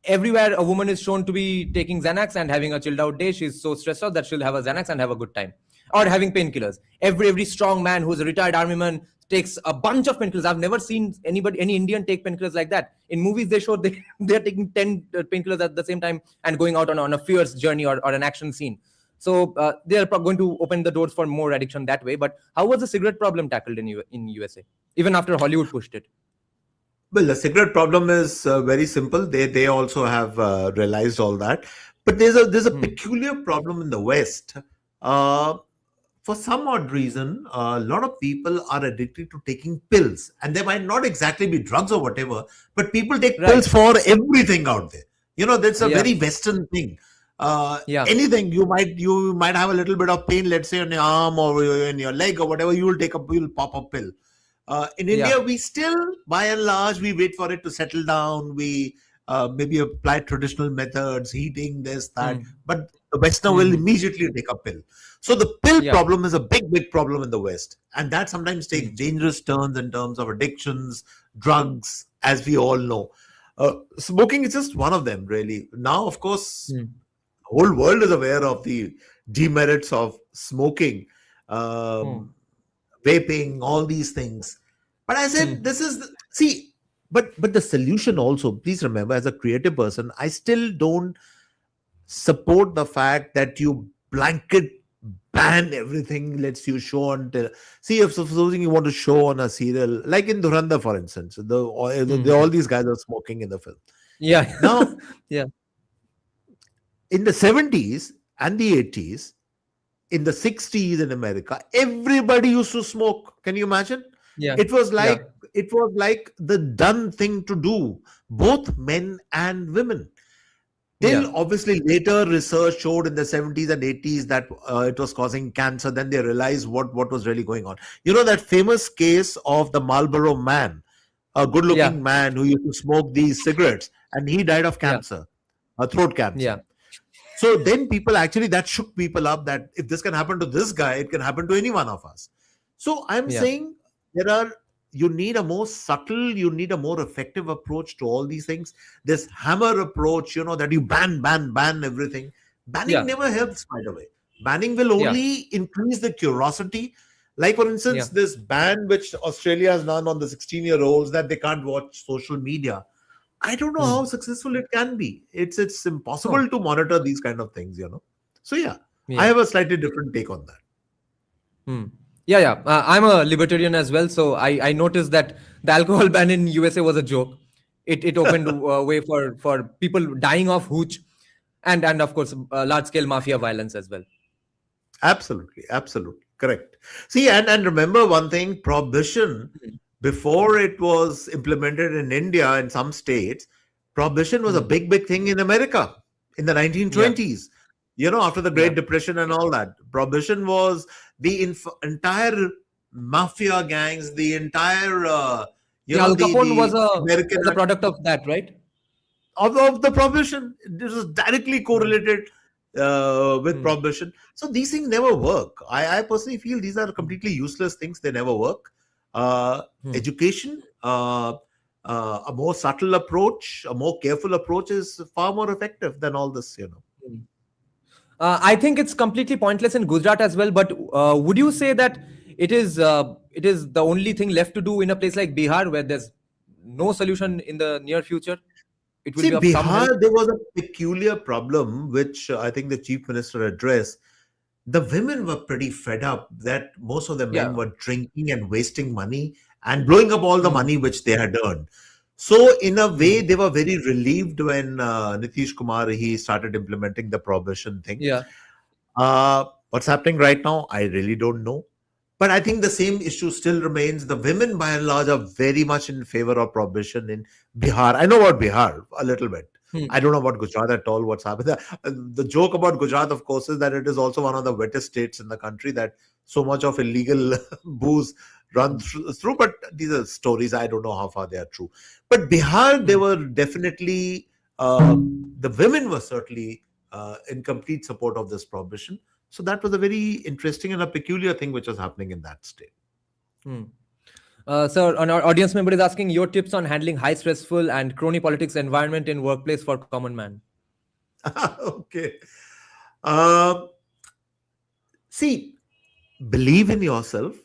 Everywhere a woman is shown to be taking Xanax and having a chilled out day, she's so stressed out that she'll have a Xanax and have a good time. Or having painkillers. Every strong man who's a retired army man takes a bunch of painkillers. I've never seen any Indian take painkillers like that. In movies, they show they're taking 10 painkillers at the same time and going out on a fierce journey or an action scene. So they are going to open the doors for more addiction that way. But how was the cigarette problem tackled in USA, even after Hollywood pushed it? Well, the cigarette problem is very simple. They also have realized all that, but there's a peculiar problem in the West. Uh, for some odd reason, a lot of people are addicted to taking pills, and they might not exactly be drugs or whatever, but people take pills Right. for everything out there. That's a Yeah. very Western thing. Yeah. Anything you might have a little bit of pain, let's say on your arm or in your leg or whatever, you'll pop a pill. In India, Yeah. we still, by and large, we wait for it to settle down. We maybe apply traditional methods, heating, this, that. Hmm. But the Westerner will Mhm. immediately take a pill. So the pill Yeah. problem is a big, big problem in the West. And that sometimes takes Hmm. dangerous turns in terms of addictions, drugs, as we all know. Smoking is just one of them, really. Now, of course, Hmm. the whole world is aware of the demerits of smoking. Hmm. Vaping, all these things. But I said, Hmm. this is see, but the solution also. Please remember, as a creative person, I still don't support the fact that you blanket ban everything. Lets you show on. See, if supposing you want to show on a serial, like in Duranda, for instance, all Hmm. these guys are smoking in the film. Yeah. Now, Yeah. in the 70s and the 80s, in the 60s in America, everybody used to smoke. Can you imagine? Yeah. It was Yeah. like it was like the done thing to do, both men and women. Yeah. Till obviously later research showed in the 70s and 80s that it was causing cancer. Then they realized what was really going on. That famous case of the Marlboro man, a good-looking Yeah. man who used to smoke these cigarettes, and he died of Yeah. cancer, throat cancer. Yeah. So then people actually, that shook people up, that if this can happen to this guy, it can happen to any one of us. So I'm Yeah. saying you need a more subtle, you need a more effective approach to all these things. This hammer approach, that you ban everything. Banning Yeah. never helps, by the way. Banning will Yeah. only increase the curiosity. Like, for instance, Yeah. this ban which Australia has done on the 16-year-olds, that they can't watch social media. I don't know how Hmm. successful it can be. It's Oh. impossible to monitor these kind of things. So yeah, I Yeah. have a slightly different take on that. Hmm. Yeah. Yeah. I'm a libertarian as well, so I noticed that the alcohol ban in USA was a joke. It opened way for people dying of hooch, and of course large scale mafia violence as well. Absolutely, absolutely correct. See, and remember one thing: prohibition, Hmm. before it was implemented in India in some states, prohibition was a Hmm. big, big thing in America in the Yeah. 1920s. After the Yeah. Great Depression and all that, prohibition was the entire mafia gangs, the entire Yeah. Al Capone the American was a product of that, right? of the prohibition. This is directly Hmm. correlated with Hmm. prohibition. So these things never work. I personally feel these are Hmm. completely useless things. They never work. Uh, Hmm. Education, a more subtle approach, a more careful approach is far more effective than all this. Hmm. I think it's completely pointless in Gujarat as well. But would you say that it is the only thing left to do in a place like Bihar, where there's no solution in the near future? It will See, be of some help. Bihar, there was a peculiar problem which I think the chief minister addressed. The women were pretty fed up that most of the men Yeah. were drinking and wasting money and blowing up all the Hmm. money which they had earned. So, in a way, Hmm. they were very relieved when Nitish Kumar he started implementing the prohibition thing. Yeah. What's happening right now, I really don't know. But I think the same issue still remains. The women, by and large, are very much in favor of prohibition in Bihar. I know about Bihar a little bit. Hmm. I don't know about Gujarat at all. What's happened? The joke about Gujarat, of course, is that it is also one of the wettest states in the country, that so much of illegal booze run through. But these are stories. I don't know how far they are true. But Bihar, they Hmm. were definitely, the women were certainly in complete support of this prohibition. So that was a very interesting and a peculiar thing which was happening in that state. Hmm. So, our audience member is asking your tips on handling high stressful and crony politics environment in workplace for common man. Okay. Uh, See, believe in yourself.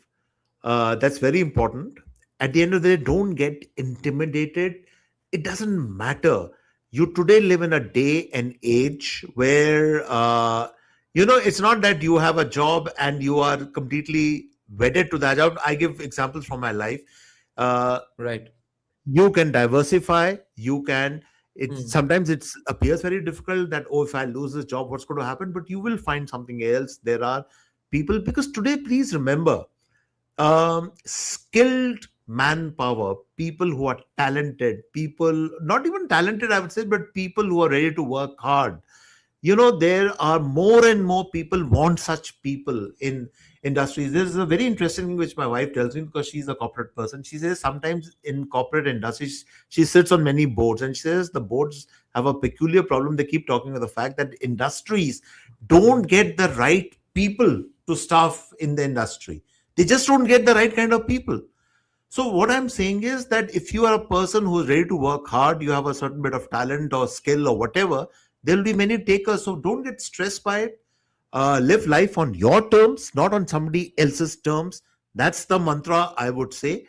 That's very important. At the end of the day, don't get intimidated. It doesn't matter. You today live in a day and age where, it's not that you have a job and you are completely wedded to that job. I give examples from my life. Uh, Right. you can diversify, you can, it Hmm. sometimes it appears very difficult that, oh, if I lose this job, what's going to happen? But you will find something else. There are people, because today, please remember, skilled manpower, people who are talented, people not even talented, I would say, but people who are ready to work hard. There are more and more people want such people in industries. There's a very interesting thing which my wife tells me, because she's a corporate person. She says sometimes in corporate industries, she sits on many boards, and she says the boards have a peculiar problem. They keep talking about the fact that industries don't get the right people to staff in the industry. They just don't get the right kind of people. So what I'm saying is that if you are a person who is ready to work hard, you have a certain bit of talent or skill or whatever, there will be many takers. So don't get stressed by it. Live life on your terms, not on somebody else's terms. That's the mantra, I would say.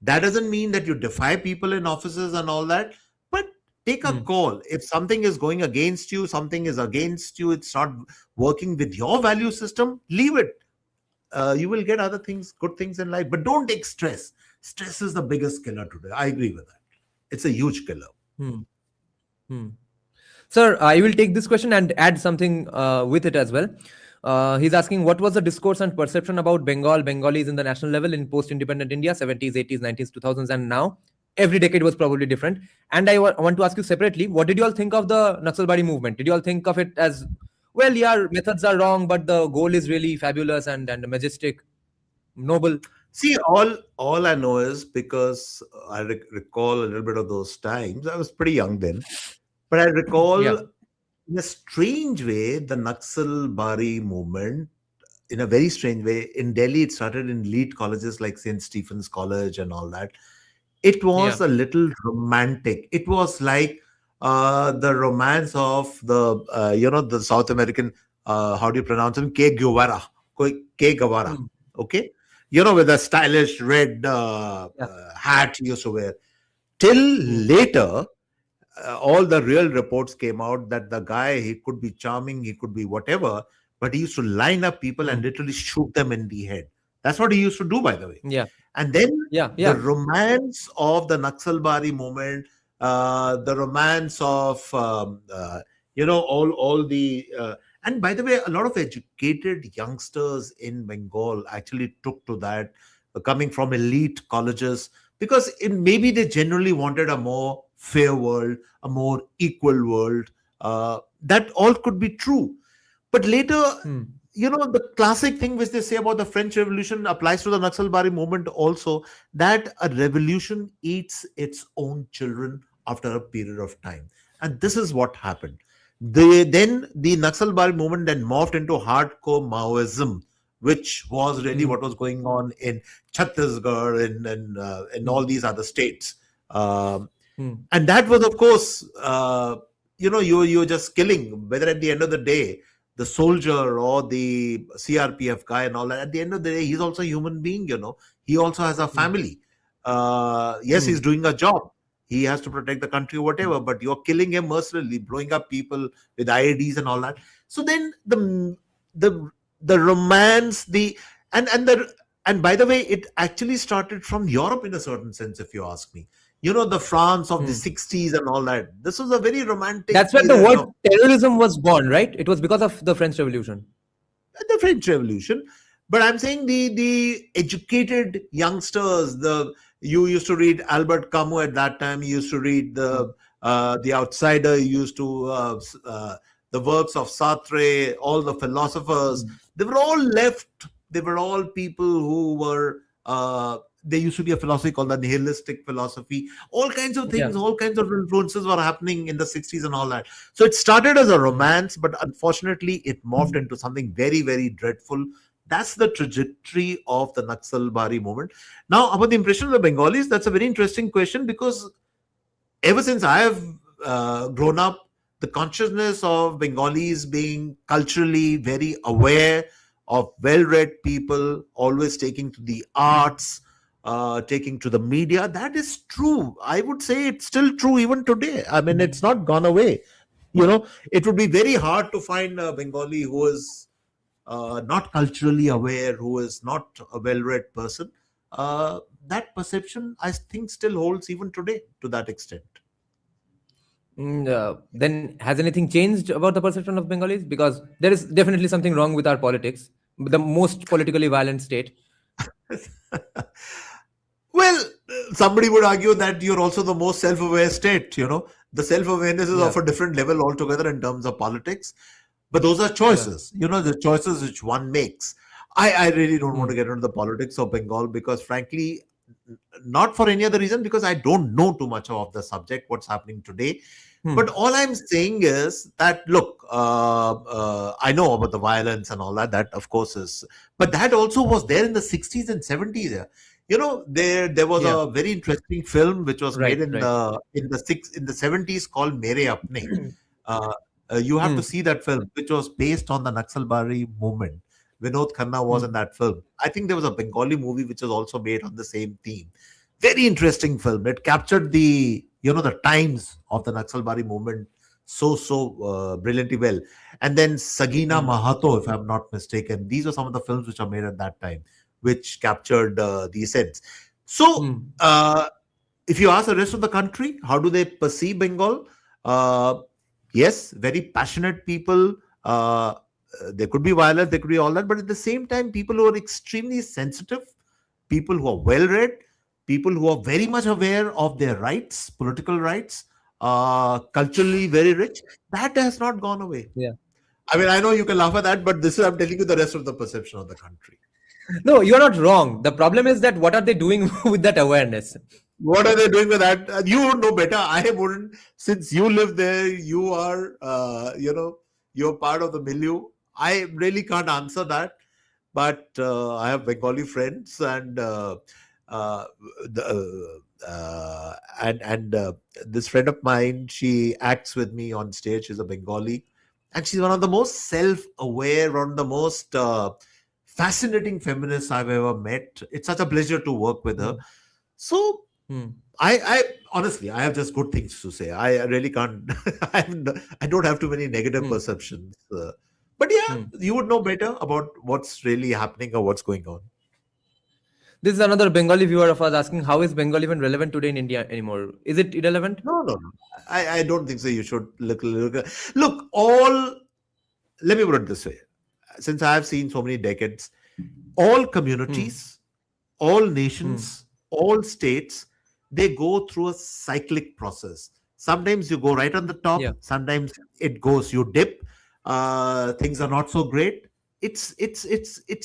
That doesn't mean that you defy people in offices and all that, but take a Hmm. call. If something is going against you, something is against you, it's not working with your value system, leave it. You will get other things, good things in life, but don't take stress. Stress is the biggest killer today. I agree with that. It's a huge killer. Hmm. Hmm. Sir, I will take this question and add something with it as well. He's asking, what was the discourse and perception about Bengalis in the national level in post-independent India, 70s, 80s, 90s, 2000s, and now? Every decade was probably different. And I want to ask you separately, what did you all think of the Naxalbari movement? Did you all think of it as, well, yeah, methods are wrong, but the goal is really fabulous and majestic, noble? See, all I know is, because I recall a little bit of those times. I was pretty young then, but I recall, Yeah. in a strange way, the Naxal Bari movement, in a very strange way. In Delhi, it started in elite colleges like St. Stephen's College and all that. It was Yeah. a little romantic. It was like the romance of the South American, how do you pronounce him? Che Guevara. Che Guevara. Hmm. Okay. With a stylish red Yeah. hat he used to wear. Till Hmm. later, all the real reports came out that the guy, he could be charming, he could be whatever, but he used to line up people and Hmm. literally shoot them in the head. That's what he used to do, by the way. Yeah. And then Yeah. the Yeah. romance of the Naxalbari movement, the romance of all the and by the way, a lot of educated youngsters in Bengal actually took to that, coming from elite colleges, because maybe they generally wanted a more fair world, a more equal world. That all could be true, but later, Hmm. the classic thing which they say about the French Revolution applies to the Naxalbari movement also, that a revolution eats its own children after a period of time. And this is what happened. Then the Naxalbari movement then morphed into hardcore Maoism, which was really Hmm. what was going on in Chhattisgarh and in Hmm. all these other states. Um, Hmm. and that was, of course, you're just killing, whether at the end of the day, the soldier or the CRPF guy and all that, at the end of the day, he's also a human being. He also has a Hmm. family. Yes, Hmm. he's doing a job, he has to protect the country, Hmm. whatever, but you're killing him mercilessly, blowing up people with IEDs and all that. So then the romance, and by the way, it actually started from Europe in a certain sense, if you ask me. The France of the Hmm. 60s and all that. This was a very romantic That's where the period word of terrorism was born, right? It was because of the French Revolution. the French Revolution. But I'm saying the educated youngsters, you used to read Albert Camus at that time. You used to read Hmm. the Outsider. You used to the works of Sartre, all the philosophers. Hmm. They were all left. They were all people who were. There used to be a philosophy called the nihilistic philosophy. All kinds of Yeah. things, all kinds of influences were happening in the 60s and all that. So it started as a Hmm. romance, but unfortunately, it morphed into something very, very dreadful. That's the trajectory of the Naxal Bari movement. Now, about the impression of the Bengalis, that's a very interesting question, because ever since I have grown up, the consciousness of Bengalis being culturally very aware, of well read people, always taking to the arts, taking to the media, that is true. I would say it's still true even today. I mean, it's not gone away. It would be very hard to find a Bengali who is not culturally aware, who is not a well read person. that perception, I think, still holds even today to that extent. Then has anything changed about the perception of Bengalis? Because there is definitely something wrong with our politics, the most politically violent state. Well, somebody would argue that you're also the most self-aware state. The self-awareness is Yeah. of a different level altogether in terms of politics. But those are choices, the choices which one makes. I really don't want to get into the politics of Bengal because, frankly, not for any other reason, because I don't know too much of the subject, what's happening today. But all I'm saying is that, look, I know about the violence and all that. That, of course, is. But that also was there in the 60s and 70s. There was Yeah. a very interesting film which was Right, made in the 70s called Mere Apne. You have to see that film, which was based on the Naxalbari movement. Vinod Khanna was in that film. I think there was a Bengali movie which was also made on the same theme. Very interesting film. It captured the times of the Naxalbari movement so brilliantly well. And then Sagina Mahato, if I'm not mistaken, these are some of the films which are made at that time, which captured the essence. So, if you ask the rest of the country, how do they perceive Bengal? Yes, very passionate people. They could be violent, they could be all that, but at the same time, people who are extremely sensitive, people who are well-read, people who are very much aware of their rights, political rights, culturally very rich. That has not gone away. Yeah. I mean, I know you can laugh at that, but this is, I'm telling you, the rest of the perception of the country. No, you're not wrong. The problem is that what are they doing with that awareness? What are they doing with that? You would know better. I wouldn't. Since you live there, you are, you're part of the milieu. I really can't answer that. But I have Bengali friends, and this friend of mine, she acts with me on stage. She's a Bengali, and she's one of the most self-aware, one of the most fascinating feminists I've ever met. It's such a pleasure to work with her. So I honestly, I have just good things to say. I really can't. I don't have too many negative perceptions. But yeah, you would know better about what's really happening or what's going on. This is another Bengali viewer of us asking, how is Bengal even relevant today in India anymore? Is it irrelevant? No. I don't think so. You should look. Let me put it this way. Since I have seen so many decades, all communities, all nations, all states, they go through a cyclic process. Sometimes you go right on the top. Yeah. Sometimes you dip. Things are not so great. It's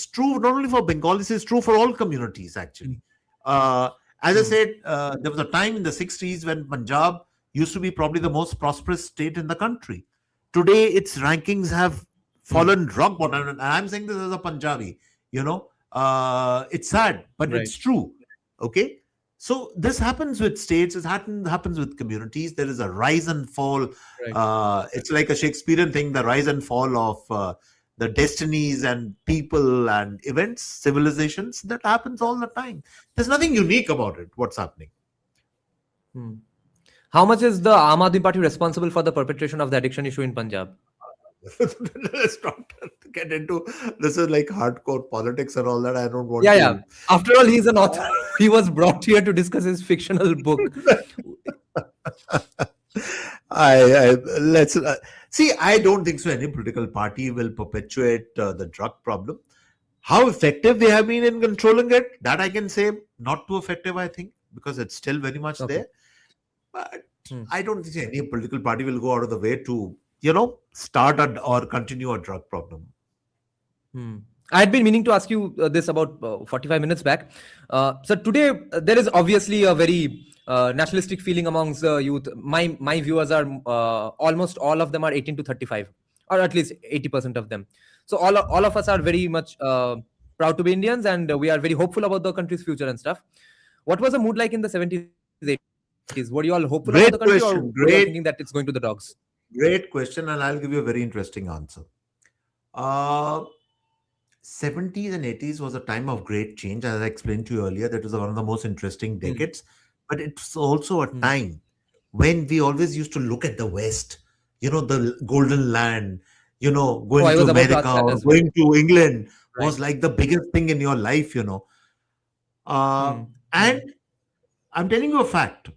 true not only for Bengalis, it's true for all communities actually. As I said, there was a time in the 60s when Punjab used to be probably the most prosperous state in the country. Today, its rankings have fallen rock bottom. And I'm saying this as a Punjabi. It's sad, but it's true. Okay. So this happens with states. It happens with communities. There is a rise and fall. Right. It's like a Shakespearean thing, the rise and fall of the destinies and people and events, civilizations. That happens all the time. There's nothing unique about it, what's happening. How much is the Aam Aadmi Party responsible for the perpetration of the addiction issue in Punjab? Let's not get into this. Is like hardcore politics and all that. I don't want Yeah. After all, he's an author. He was brought here to discuss his fictional book. Let's see. I don't think so. Any political party will perpetuate the drug problem. How effective they have been in controlling it, that I can say not too effective. I think because it's still very much there. But I don't think any political party will go out of the way to start or continue a drug problem. I had been meaning to ask you this about 45 minutes back. So today, there is obviously a very nationalistic feeling amongst the youth. My viewers are almost all of them are 18 to 35, or at least 80% of them. So all of us are very much proud to be Indians, and we are very hopeful about the country's future and stuff. What was the mood like in the 70s, 80s? Were you all hopeful about the country, or were you thinking that it's going to the dogs? Great question, and I'll give you a very interesting answer. 70s and 80s was a time of great change. As I explained to you earlier, that was one of the most interesting decades. But it's also a time when we always used to look at the West, the golden land, going to America or going to England was like the biggest thing in your life, And I'm telling you a fact.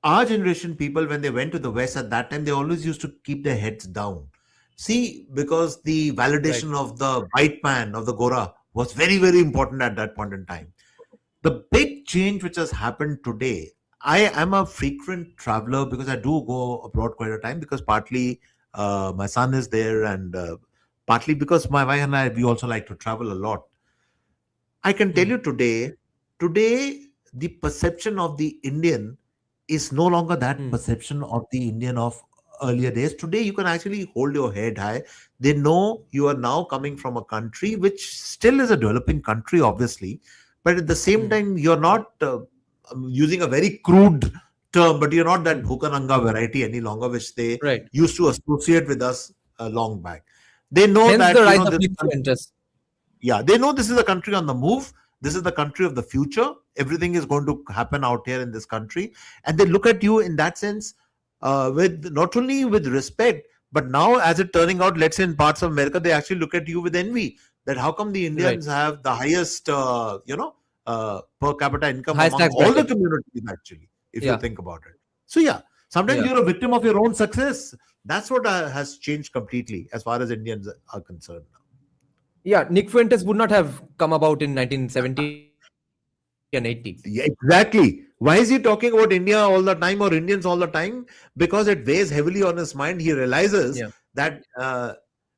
Our generation people, when they went to the West at that time, they always used to keep their heads down. See, because the Right. validation of the white man, of the Gora, was very, very important at that point in time. The big change which has happened today, I am a frequent traveler because I do go abroad quite a time, because partly my son is there, and partly because my wife and I, we also like to travel a lot. I can tell you today, the perception of the Indian is no longer that perception of the Indian of earlier days. Today, you can actually hold your head high. They know you are now coming from a country which still is a developing country, obviously, but at the same time, you're not I'm using a very crude term, but you're not that Bhukananga variety any longer, which they Right. used to associate with us long back. They know Hence that the rise of this Nick Fuentes. yeah, they know this is a country on the move. This is the country of the future. Everything is going to happen out here in this country, and they look at you in that sense with not only with respect, but now as it turning out, let's say in parts of America, they actually look at you with envy. That how come the Right. Indians have the highest per capita income Highest among tax all the bracket. communities, actually, if you Yeah. think about it. So yeah, sometimes Yeah. you're a victim of your own success. That's what has changed completely as far as Indians are concerned. Yeah. Nick Fuentes would not have come about in 1970 and 80. Yeah, exactly. Why is he talking about India all the time or Indians all the time? Because it weighs heavily on his mind. He realizes Yeah. that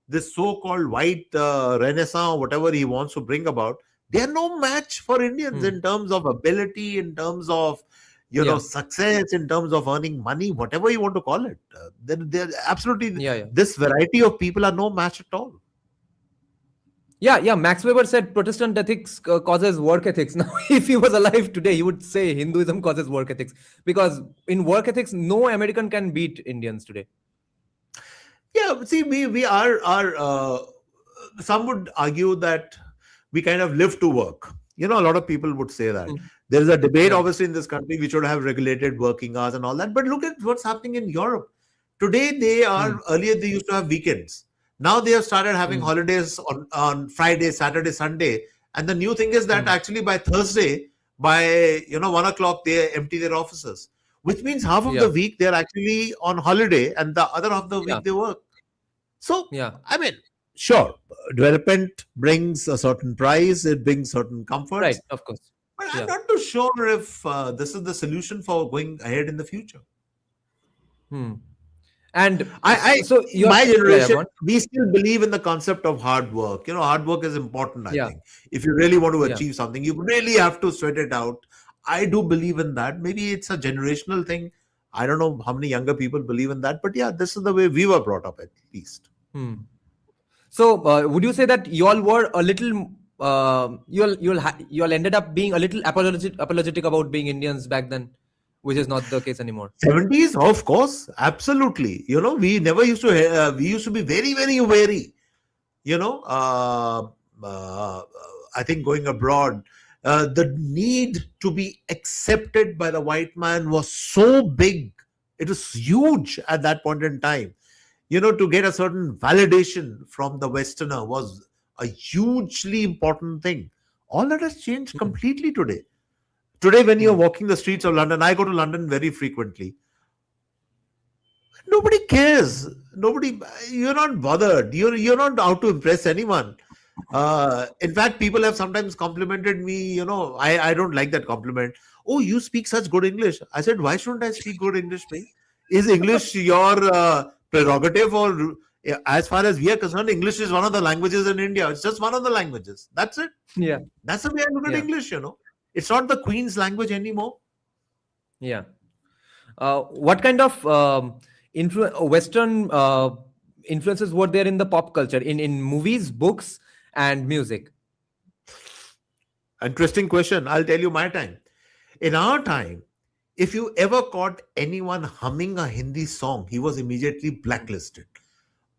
this so-called white renaissance, whatever he wants to bring about, they are no match for Indians in terms of ability, in terms of Yeah. success, in terms of earning money, whatever you want to call it. They're absolutely, Yeah. this variety of people are no match at all. Yeah. Max Weber said Protestant ethics causes work ethics. Now, if he was alive today, he would say Hinduism causes work ethics, because in work ethics, no American can beat Indians today. Yeah, see, we are some would argue that we kind of live to work. A lot of people would say that. There is a debate, Yeah. obviously, in this country, we should have regulated working hours and all that. But look at what's happening in Europe. Today, earlier they used to have weekends. Now they have started having holidays on Friday, Saturday, Sunday. And the new thing is that actually by Thursday, by 1 o'clock, they empty their offices, which means half of the week they're actually on holiday and the other half of the week they work. So, Yeah. I mean, sure, development brings a certain price, it brings certain comforts. Right. Of course. But Yeah. I'm not too sure if this is the solution for going ahead in the future. And So my generation, go on. we still believe in the concept of hard work. Hard work is important, I Yeah. think. If you really want to Yeah. achieve something, you really have to sweat it out. I do believe in that. Maybe it's a generational thing. I don't know how many younger people believe in that. But yeah, this is the way we were brought up, at least. So, would you say that you all were a little, you all ended up being a little apologetic about being Indians back then, which is not the case anymore? 70s, of course, absolutely. We never used to. We used to be very, very wary. I think going abroad, the need to be accepted by the white man was so big. It was huge at that point in time. To get a certain validation from the Westerner was a hugely important thing. All that has changed completely today. Today, when you're walking the streets of London, I go to London very frequently. Nobody cares. You're not bothered. You're not out to impress anyone. In fact, people have sometimes complimented me. I don't like that compliment. Oh, you speak such good English. I said, why shouldn't I speak good English, mate? Is English your prerogative? Or as far as we are concerned, English is one of the languages in India. It's just one of the languages. That's it. Yeah. That's the way I look at English. It's not the Queen's language anymore. Yeah. What kind of Western influences were there in the pop culture, in movies, books, and music? Interesting question. I'll tell you my time. In our time, if you ever caught anyone humming a Hindi song, he was immediately blacklisted.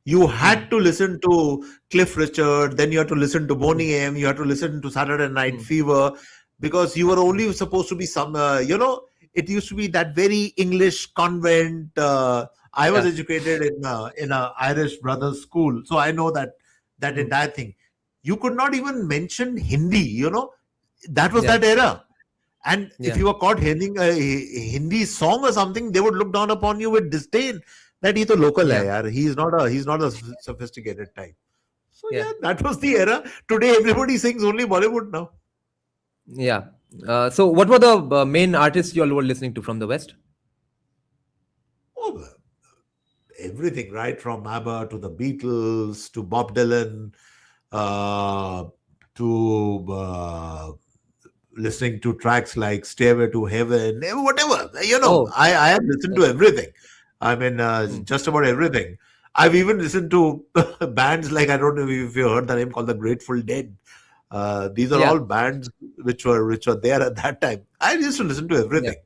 You had to listen to Cliff Richard, then you had to listen to Boney M, you had to listen to Saturday Night Fever, because you were only supposed to be some, it used to be that very English convent. I was educated in a Irish brothers school, so I know that entire thing. You could not even mention Hindi, that was that era. And if Yeah. you were caught hearing a Hindi song or something, they would look down upon you with disdain. That he's a local hai, Yeah. yaar. He's not a sophisticated type. So Yeah. yeah, that was the era. Today everybody sings only Bollywood now. Yeah. So what were the main artists you all were listening to from the West? Oh, everything, right from ABBA to the Beatles to Bob Dylan, uh, to listening to tracks like Stairway to Heaven, whatever. Oh. I have listened to everything. I mean, Hmm. just about everything. I've even listened to bands like, I don't know if you heard the name, called the Grateful Dead. These are all Yeah. bands which were there at that time. I used to listen to Yeah. everything.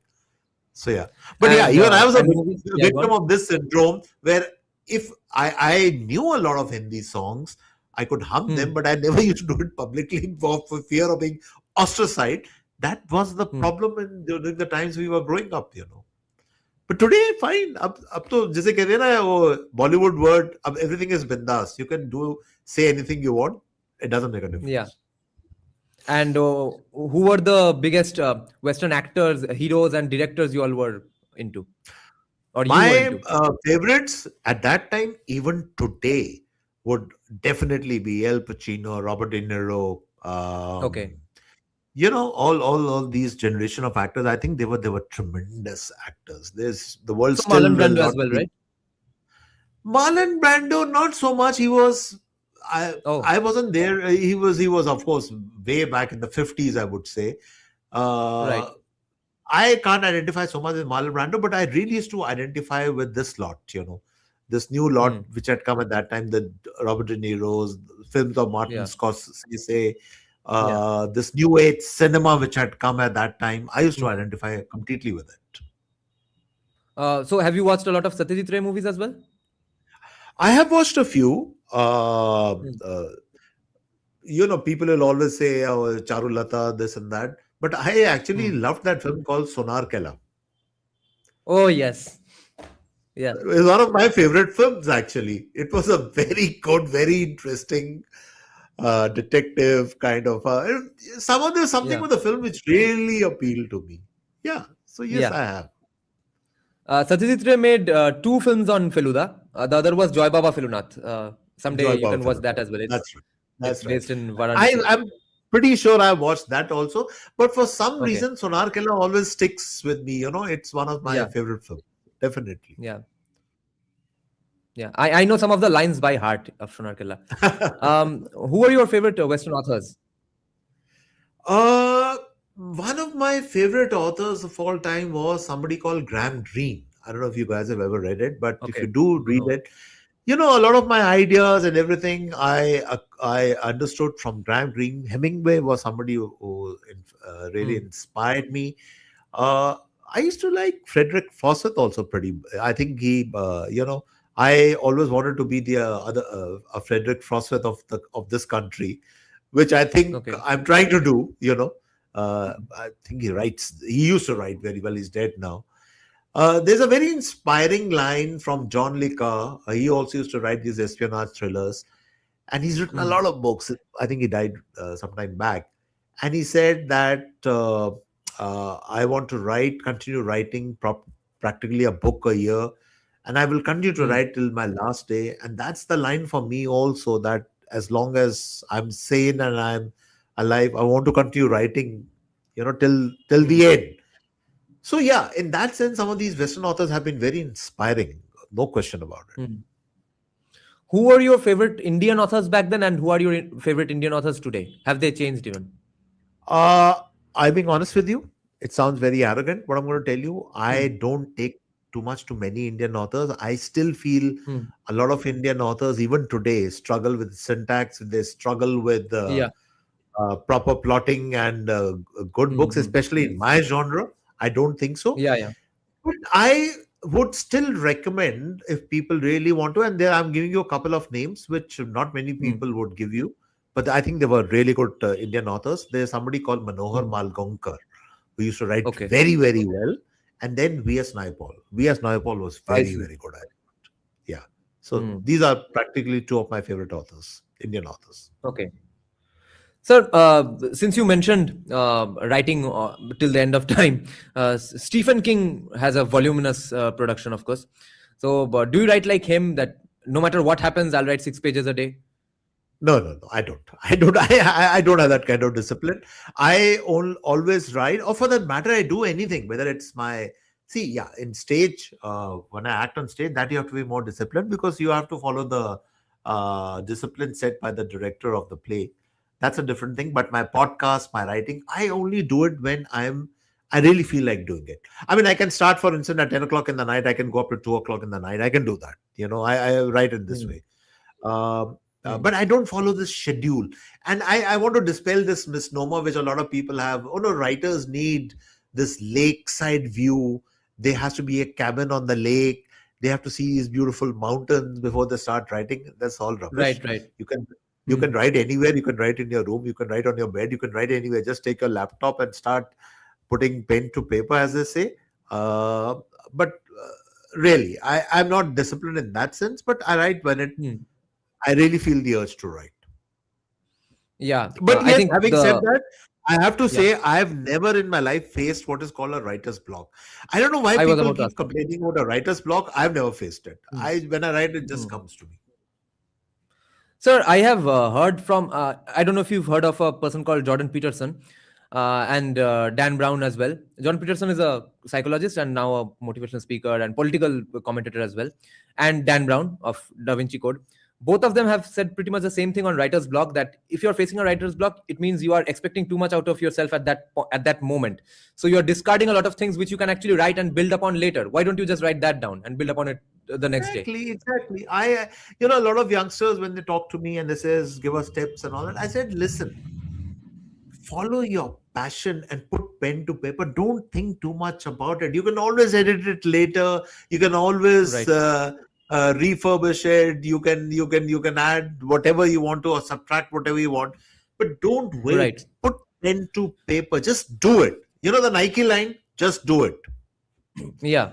So yeah, but yeah, even I was a And movies? Yeah, go victim on. of this syndrome where if I knew a lot of Hindi songs, I could hum them, Hmm. but I never used to do it publicly for fear of being ostracized. That was the Hmm. problem during the times we were growing up. But today, fine. Up to जैसे कहते हैं ना वो Bollywood word, अब everything is bindas. You can say anything you want. It doesn't make a difference. Yeah. And who were the biggest Western actors, heroes, and directors you all were into, or you were My into? favorites at that time, even today, would definitely be El Pacino, Robert De Niro. Okay. All these generation of actors. I think they were tremendous actors. The world So still Marlon will Brando as not well, be. right? Marlon Brando, not so much. He was. I Oh, wasn't there. He was of course way back in the 50s. I would say. right. Uh, I can't identify so much with Marlon Brando, but I really used to identify with this lot. This new lot Hmm. which had come at that time, the Robert De Niro's films of Martin Yeah. Scorsese, Yeah. this new age cinema which had come at that time. I used to Hmm. identify completely with it. So have you watched a lot of Satyajit Ray movies as well? I have watched a few. Hmm. People will always say, oh, Charulata, this and that. But I actually Hmm. loved that film called Sonar Kela. Oh yes. Yeah. It's one of my favorite films, actually. It was a very good, very interesting detective kind of. There's something Yeah. with the film which really appealed to me. Yeah. So, yes, Yeah. I have. Satyajit Ray made two films on Feluda. The other was Joy Baba Felunath. Someday Joy you Baba can watch film. that as well. That's right. It's That's right. based in Varanasi. I'm pretty sure I watched that also. But for some Okay. reason, Sonar Kela always sticks with me. It's one of my Yeah. favorite films. Definitely. Yeah. Yeah. I know some of the lines by heart of Sonar Killa. Who are your favorite Western authors? One of my favorite authors of all time was somebody called Graham Greene. I don't know if you guys have ever read it, but if Okay. you do read No. it, a lot of my ideas and everything I understood from Graham Greene. Hemingway was somebody who really Hmm. inspired me. Uh, I used to like Frederick Fawcett also pretty. I think I always wanted to be the other a Frederick Fawcett of this country, which I think Okay. I'm trying to do. I think he used to write very well. He's dead now. There's a very inspiring line from John Le Carre. He also used to write these espionage thrillers, and he's written a Hmm. lot of books. I think he died some time back, and he said that I want to continue writing practically a book a year, and I will continue to Hmm. write till my last day. And that's the line for me also. That as long as I'm sane and I'm alive, I want to continue writing, till Hmm. the end. So yeah, in that sense, some of these Western authors have been very inspiring. No question about it. Hmm. Who are your favorite Indian authors back then, and who are your favorite Indian authors today? Have they changed even? Uh, I'm being honest with you. It sounds very arrogant, but I'm going to tell you, Hmm. I don't take too much to many Indian authors. I still feel Hmm. a lot of Indian authors, even today, struggle with syntax. They struggle with Yeah. proper plotting and good Hmm. books, Hmm. especially in my genre. I don't think so. Yeah. Yeah. But I would still recommend if people really want to, and there I'm giving you a couple of names which not many Hmm. people would give you, but I think they were really good Indian authors. There's somebody called Manohar Hmm. Malgaonkar who used to write Okay. very, very well, and then V.S. Naipaul. V.S. Naipaul was I very, see. very good at it. Yeah. So Hmm. these are practically two of my favorite authors, Indian authors. Okay. Sir, since you mentioned writing till the end of time, Stephen King has a voluminous production, of course. So, do you write like him, that no matter what happens, I'll write 6 pages a day? No. I don't. I don't have that kind of discipline. Always write, or for that matter, I do anything. Whether it's my in stage, when I act on stage, that you have to be more disciplined because you have to follow the discipline set by the director of the play. That's a different thing. But my podcast, my writing, I only do it when I really feel like doing it. I mean, I can start, for instance, at 10 o'clock in the night. I can go up to 2 o'clock in the night. I can do that. I write in this way. But I don't follow this schedule. And I want to dispel this misnomer which a lot of people have. Oh no, writers need this lakeside view. There has to be a cabin on the lake. They have to see these beautiful mountains before they start writing. That's all rubbish. Right. You can write anywhere. You can write in your room. You can write on your bed. You can write anywhere. Just take your laptop and start putting pen to paper, as they say. But really, I'm not disciplined in that sense. But I write when I really feel the urge to write. Yeah. But I think having said that, I have to say Yeah. I have never in my life faced what is called a writer's block. I don't know why I was people about to keep ask you. complaining about a writer's block. I've never faced it. When I write, it just comes to me. Sir, I have heard from, I don't know if you've heard of a person called Jordan Peterson and Dan Brown as well. Jordan Peterson is a psychologist and now a motivational speaker and political commentator as well. And Dan Brown of Da Vinci Code. Both of them have said pretty much the same thing on writer's block, that if you're facing a writer's block, it means you are expecting too much out of yourself at that moment. So you're discarding a lot of things which you can actually write and build upon later. Why don't you just write that down and build upon it the next day? Exactly. A lot of youngsters, when they talk to me and they says, give us tips and all that, I said, listen, follow your passion and put pen to paper. Don't think too much about it. You can always edit it later. You can always refurbish it. You can add whatever you want to or subtract whatever you want. But don't wait. Right. Put pen to paper. Just do it. You know the Nike line? Just do it. Yeah.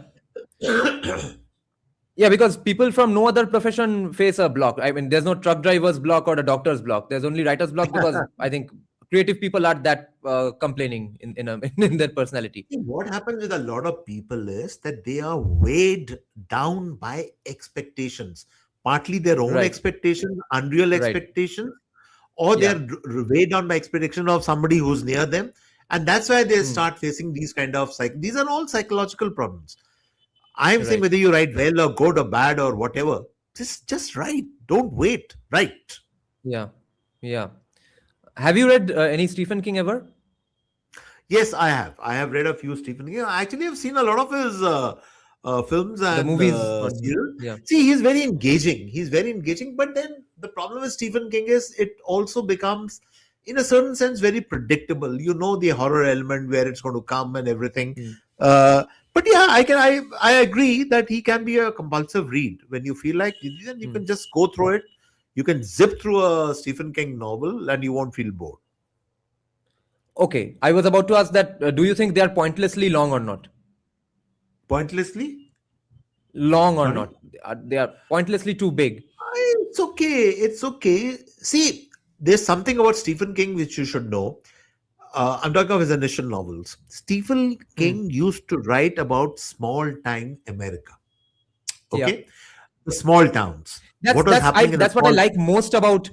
Yeah, because people from no other profession face a block. I mean, there's no truck driver's block or the doctor's block. There's only writer's block because I think creative people are that complaining in their personality. What happens with a lot of people is that they are weighed down by expectations, partly their own expectations, unreal expectations, or they're weighed down by expectation of somebody who's near them. And that's why they start facing these kind of these are all psychological problems. I'm saying whether you write well or good or bad or whatever, just write. Don't wait. Write. Yeah. Have you read any Stephen King ever? Yes, I have. I have read a few Stephen King. I actually have seen a lot of his films and the movies. series. See, he's very engaging. But then the problem with Stephen King is it also becomes, in a certain sense, very predictable. You know the horror element where it's going to come and everything. But yeah, I agree that he can be a compulsive read. When you feel like then you can just go through it. You can zip through a Stephen King novel and you won't feel bored. Okay, I was about to ask that. Do you think they are pointlessly long or not? Pointlessly long or not? They are pointlessly too big. It's okay. See, there's something about Stephen King which you should know. I'm talking of his initial novels. Stephen King used to write about small time America. Okay, the small towns. That's what I like most about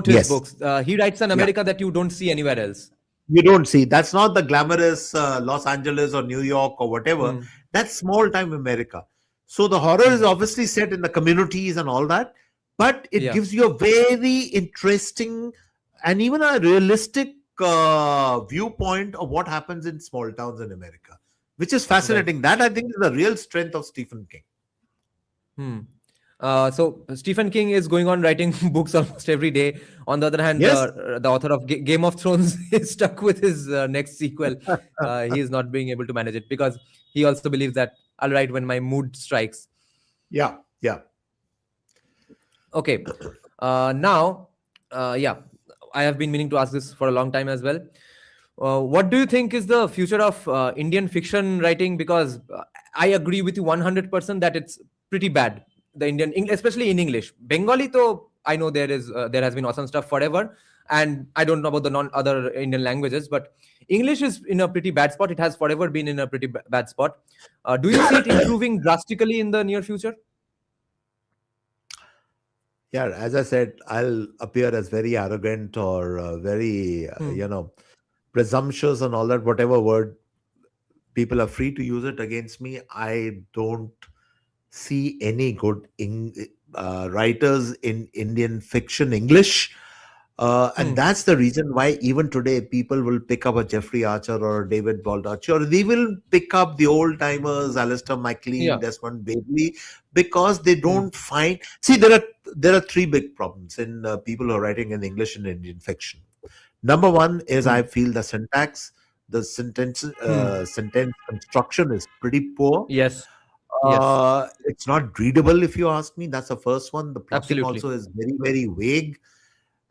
his books. He writes an America that you don't see anywhere else. You don't see. That's not the glamorous Los Angeles or New York or whatever. That's small time America. So the horror is obviously set in the communities and all that, but it gives you a very interesting and even a realistic viewpoint of what happens in small towns in America, which is fascinating. That I think is the real strength of Stephen King. So Stephen King is going on writing books almost every day. On the other hand, the author of Game of Thrones is stuck with his next sequel. He is not being able to manage it because he also believes that I'll write when my mood strikes. Yeah. Okay. Now, I have been meaning to ask this for a long time as well. What do you think is the future of Indian fiction writing? Because I agree with you 100% that it's pretty bad. The Indian, especially in English. Bengali, to I know there has been awesome stuff forever, and I don't know about the other Indian languages, but English is in a pretty bad spot. It has forever been in a pretty bad spot. Do you see it improving drastically in the near future? Yeah, as I said, I'll appear as very arrogant or very, presumptuous and all that, whatever word people are free to use it against me. I don't see any good writers in Indian fiction English. And that's the reason why even today people will pick up a Jeffrey Archer or a David Baldacci, or they will pick up the old timers, Alistair MacLean, Yeah. Desmond Bailey, because they don't find. See, there are three big problems in people who are writing in English and Indian fiction. Number one is I feel the syntax, the sentence construction is pretty poor. Yes. Yes. It's not readable, if you ask me. That's the first one. The plotting Absolutely. also is very, very vague.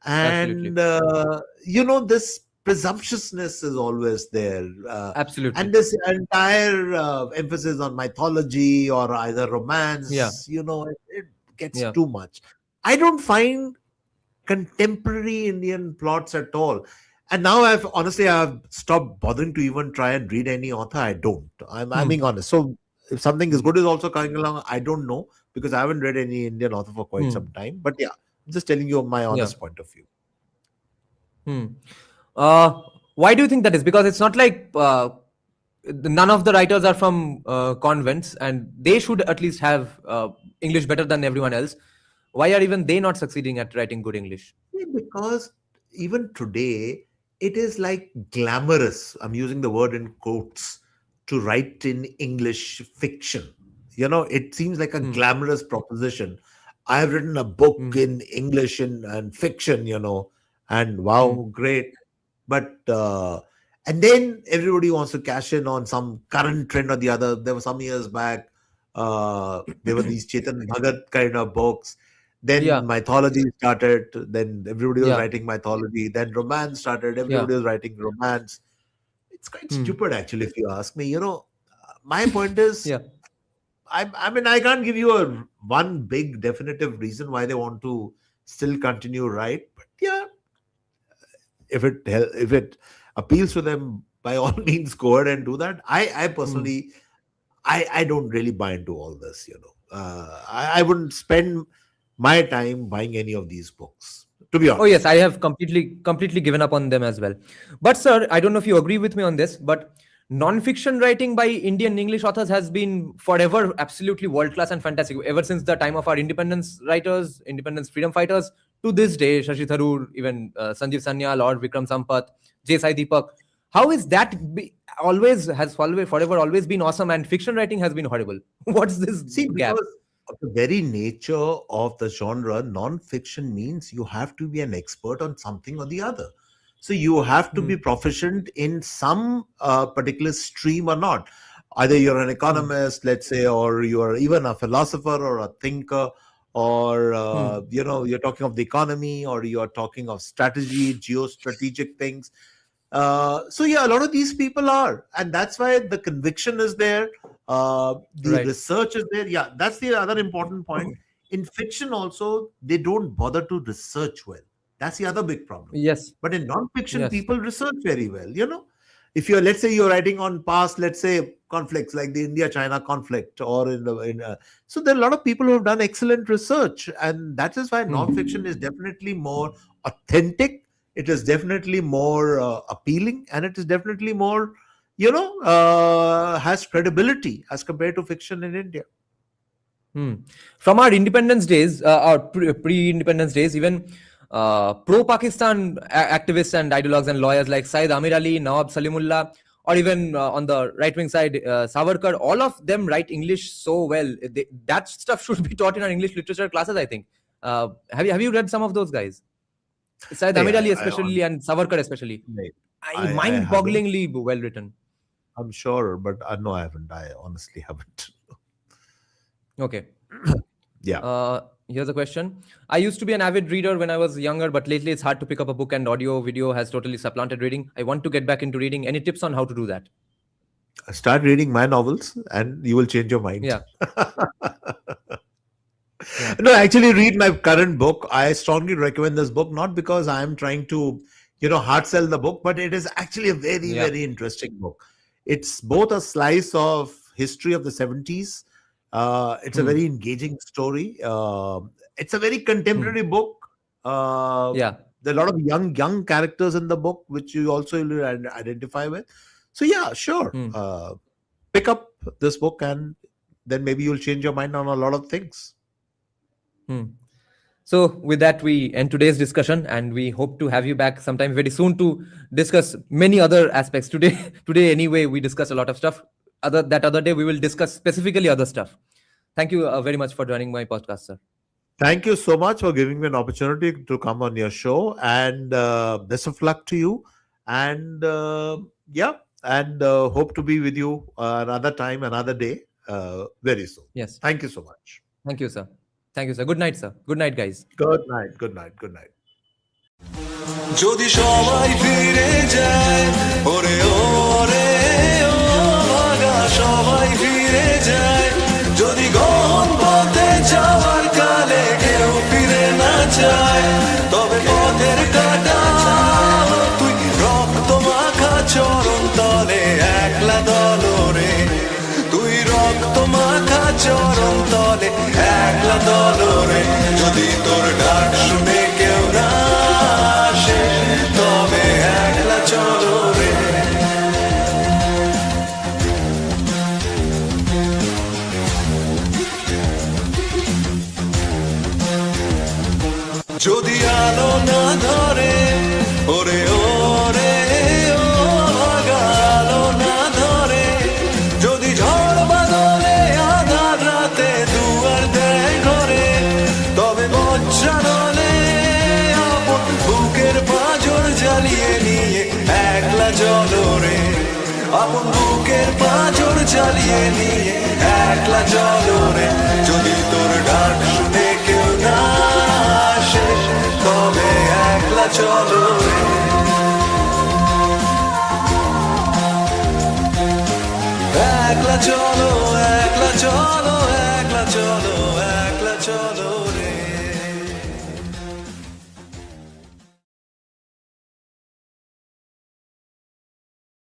Absolutely. And this presumptuousness is always there. Absolutely. And this entire emphasis on mythology or either romance, Yeah. it gets too much. I don't find contemporary Indian plots at all. And now I've stopped bothering to even try and read any author. I don't. I'm being honest. So if something is good is also coming along, I don't know, because I haven't read any Indian author for quite some time. But yeah, I'm just telling you my honest point of view. Why do you think that is? Because it's not like none of the writers are from convents, and they should at least have English better than everyone else. Why are even they not succeeding at writing good English? Because even today, it is like glamorous, I'm using the word in quotes, to write in English fiction. It seems like a glamorous proposition. I have written a book in English and fiction, and wow, great. But, and then everybody wants to cash in on some current trend or the other. There were some years back, there were these Chetan Bhagat kind of books. Then mythology started. Then everybody was writing mythology. Then romance started. Everybody was writing romance. It's quite stupid, actually, if you ask me. My point is, I can't give you one big definitive reason why they want to still continue write. But yeah, if it appeals to them, by all means, go ahead and do that. I personally, I don't really buy into all this. I wouldn't spend my time buying any of these books, to be honest. Oh yes, I have completely given up on them as well. But sir, I don't know if you agree with me on this, but non-fiction writing by Indian English authors has been forever absolutely world-class and fantastic. Ever since the time of our independence writers, independence freedom fighters, to this day, Shashi Tharoor, even Sanjeev Sanyal, Lord Vikram Sampath, J. Sai Deepak. How is that forever always been awesome, and fiction writing has been horrible? What's this gap? Because of the very nature of the genre, non-fiction means you have to be an expert on something or the other. So you have to be proficient in some particular stream or not. Either you're an economist, let's say, or you're even a philosopher or a thinker, or you're talking of the economy, or you're talking of strategy, geostrategic things. So yeah, a lot of these people are, and that's why the conviction is there. The research is there. Yeah, that's the other important point. In fiction also, they don't bother to research well. That's the other big problem. Yes. But in non-fiction, people research very well. If let's say you're writing on past, let's say, conflicts like the India-China conflict, or so there are a lot of people who have done excellent research, and that is why non-fiction is definitely more authentic. It is definitely more appealing, and it is definitely more, has credibility as compared to fiction in India. From our independence days, or pre-independence days, even pro-Pakistan activists and ideologues and lawyers like Syed Amir Ali, Nawab Salimullah, or even on the right-wing side, Savarkar, all of them write English so well. That stuff should be taught in our English literature classes, I think. Have you read some of those guys? Syed Amir Ali especially, and Savarkar especially. Mind-bogglingly well written. I'm sure, but no, I haven't. I honestly haven't. Okay. Yeah. Here's a question. I used to be an avid reader when I was younger, but lately it's hard to pick up a book, and audio, video has totally supplanted reading. I want to get back into reading. Any tips on how to do that? Start reading my novels and you will change your mind. Yeah. No, actually, read my current book. I strongly recommend this book, not because I am trying to, hard sell the book, but it is actually a very, Yeah. very interesting book. It's both a slice of history of the 70s. It's a Hmm. very engaging story. It's a very contemporary book. Yeah. There are a lot of young characters in the book, which you also will identify with. So yeah, sure. Hmm. Pick up this book, and then maybe you'll change your mind on a lot of things. Hmm. So with that, we end today's discussion, and we hope to have you back sometime very soon to discuss many other aspects. Today anyway, we discuss a lot of stuff. That other day, we will discuss specifically other stuff. Thank you very much for joining my podcast, sir. Thank you so much for giving me an opportunity to come on your show, and best of luck to you. And hope to be with you another time, another day, very soon. Yes. Thank you so much. Thank you, sir. Thank you, sir. Good night, sir. Good night, guys. Good night. Good night. Good night. যদি সবাই ফিরে যায় ওরে ওরে ও ভাগা সবাই ফিরে যায় যদি গহন পথে যাওয়ার কালে কেউ ফিরে না যায় তবে পথের কাটা তুই রক্ত মাখা চরণ তলে একলা দলরে তুই রক্ত মাখা চরণ তলে একলা দলরে যদি তোর ডাক শুনে কেউ না আসে তবে একলা চলো রে যদি আলো না ধরে ওরে ওরে ও ভাগা আলো না ধরে যদি ঝড় বাদলে আধার রাতে দুয়ার দেয় ঘরে তবে বজ্রানলে আপন বুকের পাঁজর জ্বালিয়ে নিয়ে একলা জলরে আপন বুকের পাঁজর জ্বালিয়ে নিয়ে একলা জলরে যদি তোর ডাক শুনে কেউ না আসে তবে একলা চলো রে একলা চলো একলা চলো একলা চলো একলা চলো